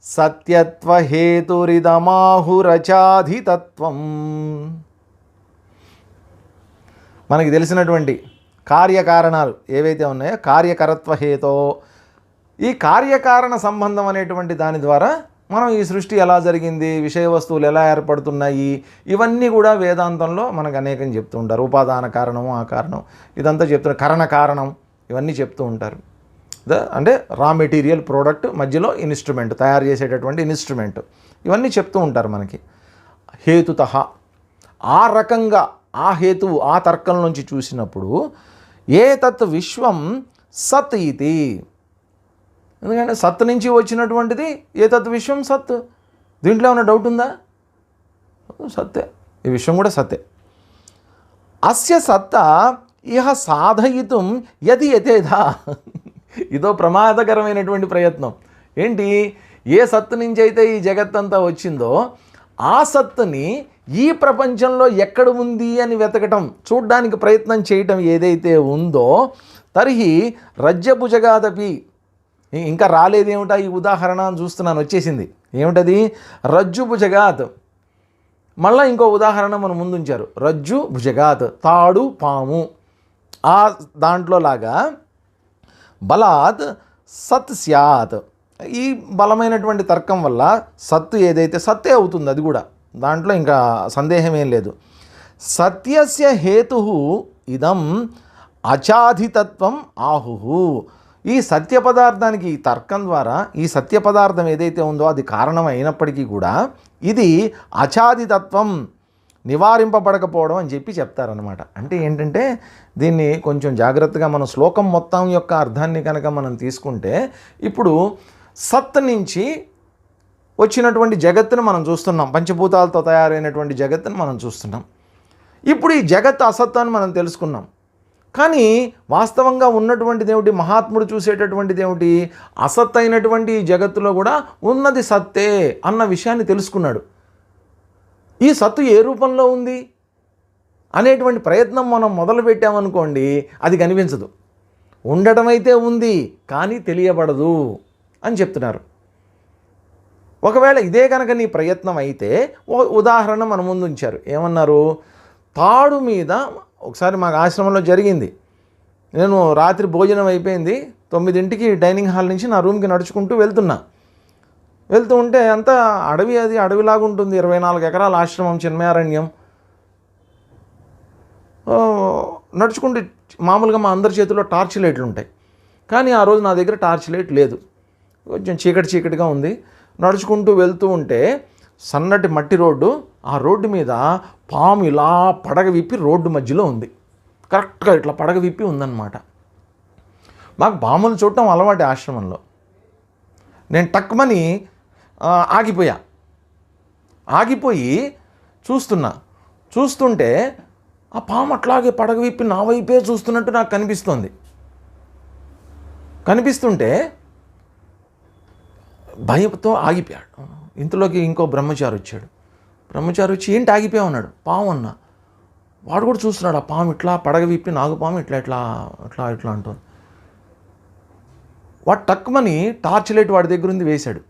సత్యత్వహేతురిదమాహురచాధితత్వం. మనకి తెలిసినటువంటి కార్యకారణాలు ఏవైతే ఉన్నాయో కార్యకరత్వహేతో, ఈ కార్యకారణ సంబంధం అనేటువంటి దాని ద్వారా మనం ఈ సృష్టి ఎలా జరిగింది, విషయ వస్తువులు ఎలా ఏర్పడుతున్నాయి, ఇవన్నీ కూడా వేదాంతంలో మనకు అనేకం చెప్తూ ఉంటారు. ఉపాదాన కారణము, ఆ కారణం, ఇదంతా చెప్తున్నారు. కరణ కారణం, ఇవన్నీ చెప్తూ ఉంటారు. అంటే రా మెటీరియల్ ప్రోడక్ట్ మధ్యలో ఇన్స్ట్రుమెంట్, తయారు చేసేటటువంటి ఇన్స్ట్రుమెంట్, ఇవన్నీ చెప్తూ ఉంటారు మనకి. హేతుతః, ఆ రకంగా ఆ హేతువు ఆ తర్కం నుంచి చూసినప్పుడు ఏతత్ విశ్వం సత్ ఇది. ఎందుకంటే సత్ నుంచి వచ్చినటువంటిది ఏతత్ విశ్వం సత్. దీంట్లో ఏమైనా డౌట్ ఉందా? సత్తే, ఈ విశ్వం కూడా సత్తే. అస్య సత్తా ఇహ సాధయితుం యది యతేధా. ఇదో ప్రమాదకరమైనటువంటి ప్రయత్నం. ఏంటి? ఏ సత్తు నుంచి అయితే ఈ జగత్తంతా వచ్చిందో ఆ సత్తుని ఈ ప్రపంచంలో ఎక్కడ ఉంది అని వెతకటం, చూడ్డానికి ప్రయత్నం చేయటం ఏదైతే ఉందో, తర్హి రజ్జభుజగాదపి, ఇంకా రాలేదేమిటా ఈ ఉదాహరణ అని చూస్తున్నాను, వచ్చేసింది. ఏమిటది? రజ్జు భుజగాత్. మళ్ళీ ఇంకో ఉదాహరణ మన ముందుంచారు. రజ్జు భుజగాత్, తాడు పాము. ఆ దాంట్లో లాగా బలాత్ సత్ స్యాత్. ఈ బలమైనటువంటి తర్కం వల్ల సత్తు ఏదైతే సత్తే అవుతుంది, అది కూడా దాంట్లో ఇంకా సందేహం ఏం లేదు. సత్యస్య హేతు ఇదం అచాధితత్వం ఆహుహు. ఈ సత్య పదార్థానికి ఈ తర్కం ద్వారా ఈ సత్య పదార్థం ఏదైతే ఉందో అది కారణం అయినప్పటికీ కూడా ఇది అచాధితత్వం, నివారింపబడకపోవడం అని చెప్పి చెప్తారనమాట. అంటే ఏంటంటే దీన్ని కొంచెం జాగ్రత్తగా మనం శ్లోకం మొత్తం యొక్క అర్థాన్ని కనుక మనం తీసుకుంటే, ఇప్పుడు సత్ నుంచి వచ్చినటువంటి జగత్తును మనం చూస్తున్నాం, పంచభూతాలతో తయారైనటువంటి జగత్తును మనం చూస్తున్నాం. ఇప్పుడు ఈ జగత్ అసత్ అని మనం తెలుసుకున్నాం. కానీ వాస్తవంగా ఉన్నటువంటిది ఏమిటి? మహాత్ముడు చూసేటటువంటిది ఏమిటి? అసత్ అయినటువంటి ఈ జగత్తులో కూడా ఉన్నది సత్తే అన్న విషయాన్ని తెలుసుకున్నాడు. ఈ సత్తు ఏ రూపంలో ఉంది అనేటువంటి ప్రయత్నం మనం మొదలు పెట్టామనుకోండి, అది కనిపించదు. ఉండటం అయితే ఉంది కానీ తెలియబడదు అని చెప్తున్నారు. ఒకవేళ ఇదే కనుక నీ ప్రయత్నం అయితే, ఉదాహరణ మన ముందు ఉంచారు. ఏమన్నారు? తాడు మీద ఒకసారి మాకు ఆశ్రమంలో జరిగింది. నేను రాత్రి భోజనం అయిపోయింది, 9ంటికి డైనింగ్ హాల్ నుంచి నా రూమ్కి నడుచుకుంటూ వెళ్తూ ఉంటే అంతా అడవి, అది అడవిలాగా ఉంటుంది. 24 ఎకరాల ఆశ్రమం, చిన్మయారణ్యం. నడుచుకుంటూ మామూలుగా మా అందరి చేతిలో టార్చ్ లైట్లు ఉంటాయి, కానీ ఆ రోజు నా దగ్గర టార్చ్ లైట్ లేదు. కొంచెం చీకటిగా ఉంది. నడుచుకుంటూ వెళ్తూ ఉంటే సన్నటి మట్టి రోడ్డు, ఆ రోడ్డు మీద పాము ఇలా పడగ విప్పి రోడ్డు మధ్యలో ఉంది. కరెక్ట్గా ఇట్లా పడగ విప్పి ఉందన్నమాట. మాకు పాములు చూడటం అలవాటు ఆశ్రమంలో. నేను టక్మని ఆగిపోయి చూస్తుంటే ఆ పాము అట్లాగే పడగ విప్పి నా వైపే చూస్తున్నట్టు నాకు కనిపిస్తుంటే భయంతో ఆగిపోయాడు. ఇంతలోకి ఇంకో బ్రహ్మచారి వచ్చి ఏంటి ఆగిపోయా ఉన్నాడు? పాము అన్నా. వాడు కూడా చూస్తున్నాడు, ఆ పాము ఇట్లా పడగ విప్పి నాగుపాము ఇట్లా అంటుంది. వాడు టక్మని టార్చ్ లైట్ వాడి దగ్గర ఉంది వేశాడు.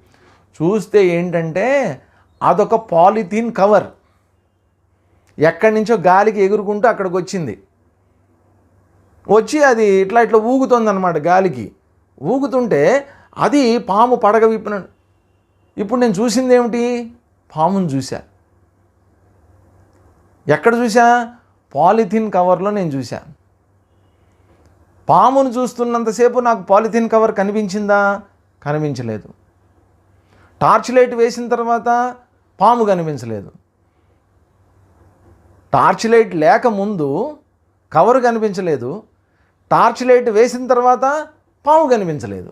చూస్తే ఏంటంటే అదొక పాలిథీన్ కవర్. ఎక్కడి నుంచో గాలికి ఎగురుకుంటూ అక్కడికి వచ్చి అది ఇట్లా ఊగుతుంది అన్నమాట. గాలికి ఊగుతుంటే అది పాము పడగ విప్పిన. ఇప్పుడు నేను చూసింది ఏమిటి? పాముని చూసా. ఎక్కడ చూసా? పాలిథీన్ కవర్లో నేను చూసా. పామును చూస్తున్నంతసేపు నాకు పాలిథీన్ కవర్ కనిపించిందా? కనిపించలేదు. టార్చ్ లైట్ వేసిన తర్వాత పాము కనిపించలేదు. టార్చ్ లైట్ లేకముందు కవరు కనిపించలేదు. టార్చ్ లైట్ వేసిన తర్వాత పాము కనిపించలేదు.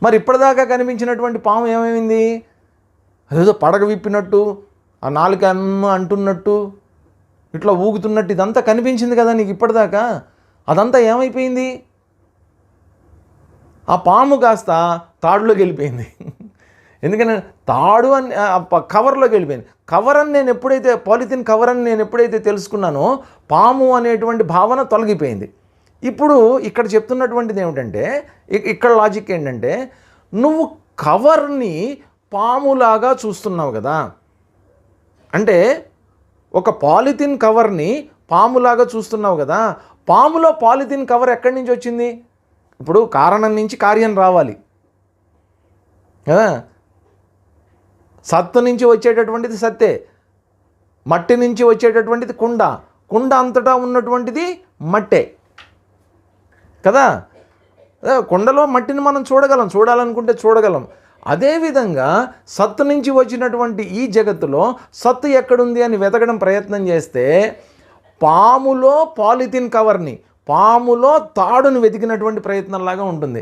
మరి ఇప్పటిదాకా కనిపించినటువంటి పాము ఏమైంది? అదేదో పడగ విప్పినట్టు, ఆ నాలుక అంటున్నట్టు, ఇట్లా ఊగుతున్నట్టు ఇదంతా కనిపించింది కదా నీకు ఇప్పటిదాకా. అదంతా ఏమైపోయింది? ఆ పాము కాస్త తాడులోకి వెళ్ళిపోయింది. ఎందుకని తాడు అని కవర్లోకి వెళ్ళిపోయింది. కవర్ అని నేను ఎప్పుడైతే, పాలిథిన్ కవర్ అని నేను ఎప్పుడైతే తెలుసుకున్నానో పాము అనేటువంటి భావన తొలగిపోయింది. ఇప్పుడు ఇక్కడ చెప్తున్నటువంటిది ఏమిటంటే, ఇక్కడ లాజిక్ ఏంటంటే, నువ్వు కవర్ని పాములాగా చూస్తున్నావు కదా. అంటే ఒక పాలిథిన్ కవర్ని పాములాగా చూస్తున్నావు కదా. పాములో పాలిథిన్ కవర్ ఎక్కడి నుంచి వచ్చింది? ఇప్పుడు కారణం నుంచి కార్యం రావాలి కదా. సత్తు నుంచి వచ్చేటటువంటిది సత్తే, మట్టి నుంచి వచ్చేటటువంటిది కుండ, కుండ అంతటా ఉన్నటువంటిది మట్టే కదా. కుండలో మట్టిని మనం చూడగలం, చూడాలనుకుంటే చూడగలం. అదేవిధంగా సత్తు నుంచి వచ్చినటువంటి ఈ జగత్తులో సత్తు ఎక్కడుంది అని వెతకడం ప్రయత్నం చేస్తే పాములో పాలిథిన్ కవర్ని, పాములో తాడుని వెతికినటువంటి ప్రయత్నంలాగా ఉంటుంది.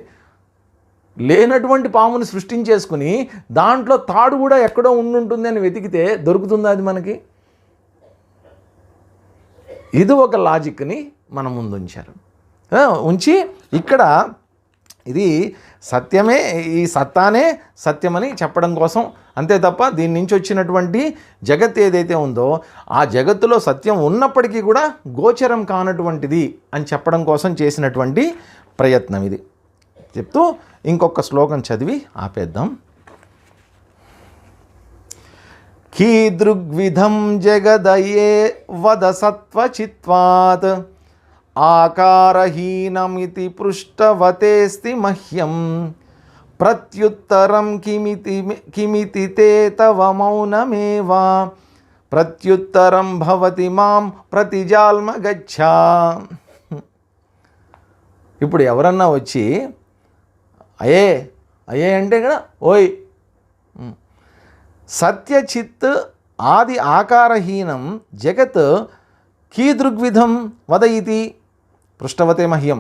లేనటువంటి పాముని సృష్టించేసుకుని దాంట్లో తాడు కూడా ఎక్కడో ఉండుంటుంది అని వెతికితే దొరుకుతుందా అది మనకి? ఇది ఒక లాజిక్ని మన ముందు ఉంచారు. ఉంచి ఇక్కడ ఇది సత్యమే, ఈ సత్తానే సత్యమని చెప్పడం కోసం, అంతే తప్ప దీని నుంచి వచ్చినటువంటి జగత్ ఏదైతే ఉందో ఆ జగత్తులో సత్యం ఉన్నప్పటికీ కూడా గోచరం కానటువంటిది అని చెప్పడం కోసం చేసినటువంటి ప్రయత్నం ఇది చెప్తూ ఇంకొక శ్లోకం చదివి ఆపేద్దాం. కీదృగ్విధం జగదయే వద సత్వచిత్వాత్ ఆకారహీనమితి పృష్టవతేస్తి మహ్యం ప్రత్యుత్తరం కిమితి తే తవ మౌనమేవా ప్రత్యుత్తరం భవతి మాం ప్రతిజాల్మ గచ్చా. ఇప్పుడు ఎవరన్నా వచ్చి అయ్యే అయ్యే అంటే ఇక్కడ ఓయ్ సత్యచిత్ ఆది ఆకారహీనం జగత్ కీదృగ్విధం వదయితి పృష్టవతే మహ్యం.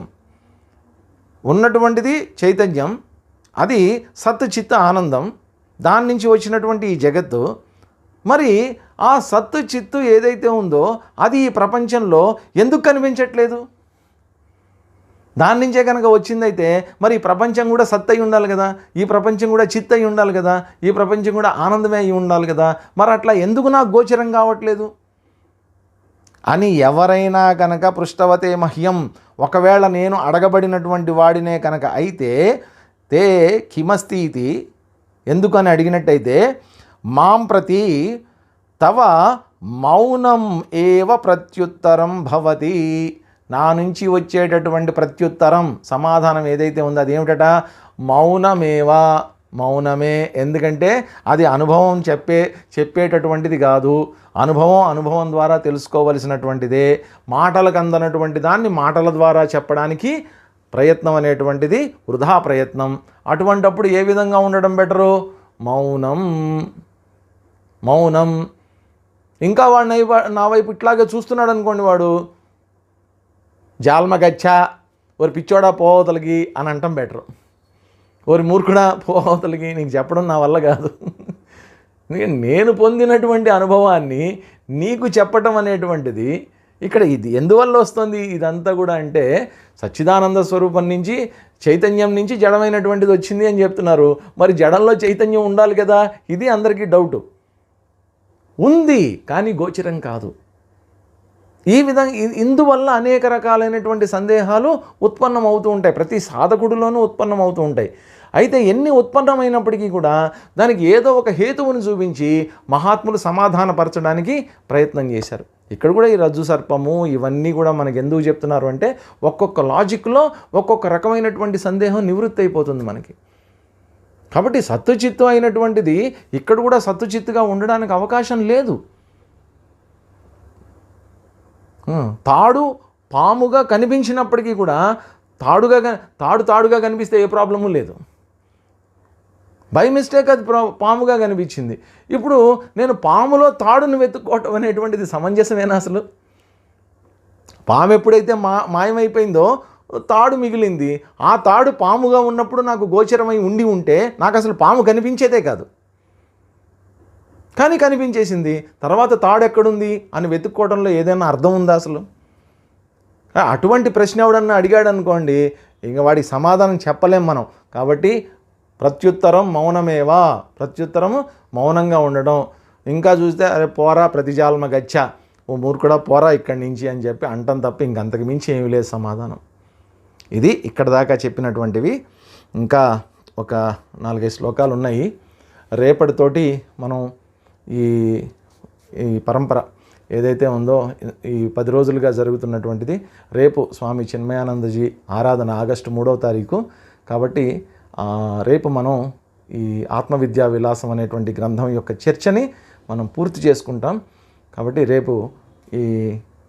ఉన్నటువంటిది చైతన్యం, అది సత్ చిత్ ఆనందం, దాని నుంచి వచ్చినటువంటి ఈ జగత్తు. మరి ఆ సత్తు చిత్తు ఏదైతే ఉందో అది ఈ ప్రపంచంలో ఎందుకు కనిపించట్లేదు? దాని నుంచే కనుక వచ్చిందైతే మరి ఈ ప్రపంచం కూడా సత్ అయి ఉండాలి కదా, ఈ ప్రపంచం కూడా చిత్ అయి ఉండాలి కదా, ఈ ప్రపంచం కూడా ఆనందమే అయి ఉండాలి కదా. మరి అట్లా ఎందుకు నాకు గోచరం కావట్లేదు అని ఎవరైనా కనుక పృష్టవతే మహ్యం, ఒకవేళ నేను అడగబడినటువంటి వాడినే కనుక అయితే తే కిమస్తి ఇది ఎందుకని అడిగినట్టయితే మాం ప్రతి తవ మౌనం ఏవ ప్రత్యుత్తరం భవతి, నా నుంచి వచ్చేటటువంటి ప్రత్యుత్తరం సమాధానం ఏదైతే ఉందో అదేమిటట మౌనమేవా, మౌనమే. ఎందుకంటే అది అనుభవం చెప్పేటటువంటిది కాదు, అనుభవం ద్వారా తెలుసుకోవలసినటువంటిదే. మాటలకు అందనటువంటి దాన్ని మాటల ద్వారా చెప్పడానికి ప్రయత్నం అనేటువంటిది వృధా ప్రయత్నం. అటువంటప్పుడు ఏ విధంగా ఉండడం బెటరు? మౌనం. ఇంకా వాడు నా వైపు ఇట్లాగే చూస్తున్నాడు అనుకోండి, వాడు జాల్మగచ్చా, ఓరి పిచ్చోడా పోవతలకి అని అంటాం బెటరు. ఓరి మూర్ఖుడా పోవతలకి, నీకు చెప్పడం నా వల్ల కాదు. నేను పొందినటువంటి అనుభవాన్ని నీకు చెప్పటం అనేటువంటిది ఇక్కడ ఇది ఎందువల్ల వస్తుంది ఇదంతా కూడా అంటే సచ్చిదానంద స్వరూపం నుంచి, చైతన్యం నుంచి జడమైనటువంటిది వచ్చింది అని చెప్తున్నారు. మరి జడంలో చైతన్యం ఉండాలి కదా, ఇది అందరికీ డౌటు. ఉంది కానీ గోచరం కాదు. ఈ విధంగా ఇందువల్ల అనేక రకాలైనటువంటి సందేహాలు ఉత్పన్నం అవుతూ ఉంటాయి, ప్రతి సాధకుడిలోనూ ఉత్పన్నం అవుతూ ఉంటాయి. అయితే ఎన్ని ఉత్పన్నమైనప్పటికీ కూడా దానికి ఏదో ఒక హేతువుని చూపించి మహాత్ములు సమాధానపరచడానికి ప్రయత్నం చేశారు. ఇక్కడ కూడా ఈ రజ్జు సర్పము ఇవన్నీ కూడా మనకు ఎందుకు చెప్తున్నారు అంటే ఒక్కొక్క లాజిక్లో ఒక్కొక్క రకమైనటువంటి సందేహం నివృత్తి అయిపోతుంది మనకి. కాబట్టి సత్తుచిత్తు అయినటువంటిది ఇక్కడ కూడా సత్తుచిత్తుగా ఉండడానికి అవకాశం లేదు. తాడు పాముగా కనిపించినప్పటికీ కూడా తాడుగా కనిపిస్తే ఏ ప్రాబ్లము లేదు. బై మిస్టేక్ అది పాముగా కనిపించింది. ఇప్పుడు నేను పాములో తాడును వెతుక్కోవటం అనేటువంటిది సమంజసమేనా అసలు? పాము ఎప్పుడైతే మాయమైపోయిందో తాడు మిగిలింది. ఆ తాడు పాముగా ఉన్నప్పుడు నాకు గోచరమై ఉంటే నాకు అసలు పాము కనిపించేదే కాదు. కానీ కనిపించేసింది. తర్వాత తాడు ఎక్కడుంది అని వెతుక్కోవడంలో ఏదైనా అర్థం ఉందా అసలు? అటువంటి ప్రశ్న ఎవడన్నా అడిగాడు అనుకోండి, ఇంక వాడికి సమాధానం చెప్పలేం మనం. కాబట్టి ప్రత్యుత్తరం మౌనమేవా, ప్రత్యుత్తరము మౌనంగా ఉండడం. ఇంకా చూస్తే అరే పోరా ప్రతిజాల్మ గచ్చ, ఓ మూర్ఖుడా పోరా ఇక్కడి నుంచి అని చెప్పి అంటం తప్ప ఇంకంతకు మించి ఏమీ లేదు సమాధానం. ఇది ఇక్కడ దాకా చెప్పినటువంటివి. ఇంకా ఒక 4-5 శ్లోకాలు ఉన్నాయి. రేపటితోటి మనం ఈ పరంపర ఏదైతే ఉందో ఈ 10 రోజులుగా జరుగుతున్నటువంటిది, రేపు స్వామి చిన్మయానందజీ ఆరాధన ఆగస్టు 3వ తారీఖు. కాబట్టి రేపు మనం ఈ ఆత్మవిద్యా విలాసం అనేటువంటి గ్రంథం యొక్క చర్చని మనం పూర్తి చేసుకుంటాం. కాబట్టి రేపు ఈ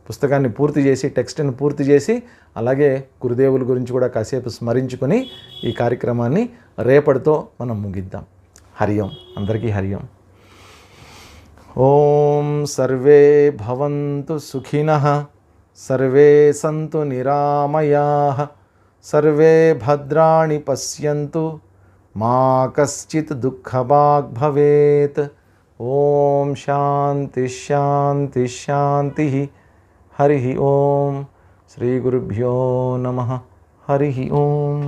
పుస్తకాన్ని పూర్తి చేసి, టెక్స్ట్ని పూర్తి చేసి, అలాగే గురుదేవుల గురించి కూడా కాసేపు స్మరించుకొని ఈ కార్యక్రమాన్ని రేపటితో మనం ముగిద్దాం. హరి ఓం. అందరికీ హరి ఓం. ఓం సర్వే భవంతు సుఖినః, సర్వే సంతు నిరామయాః, సర్వే భద్రాణి పశ్యంతు, మా కశ్చిత్ దుఃఖభాగ్ భవేత్. ఓం శాంతి శాంతి శాంతి. హరి ఓం. శ్రీ గురుభ్యో నమః. హరి ఓం.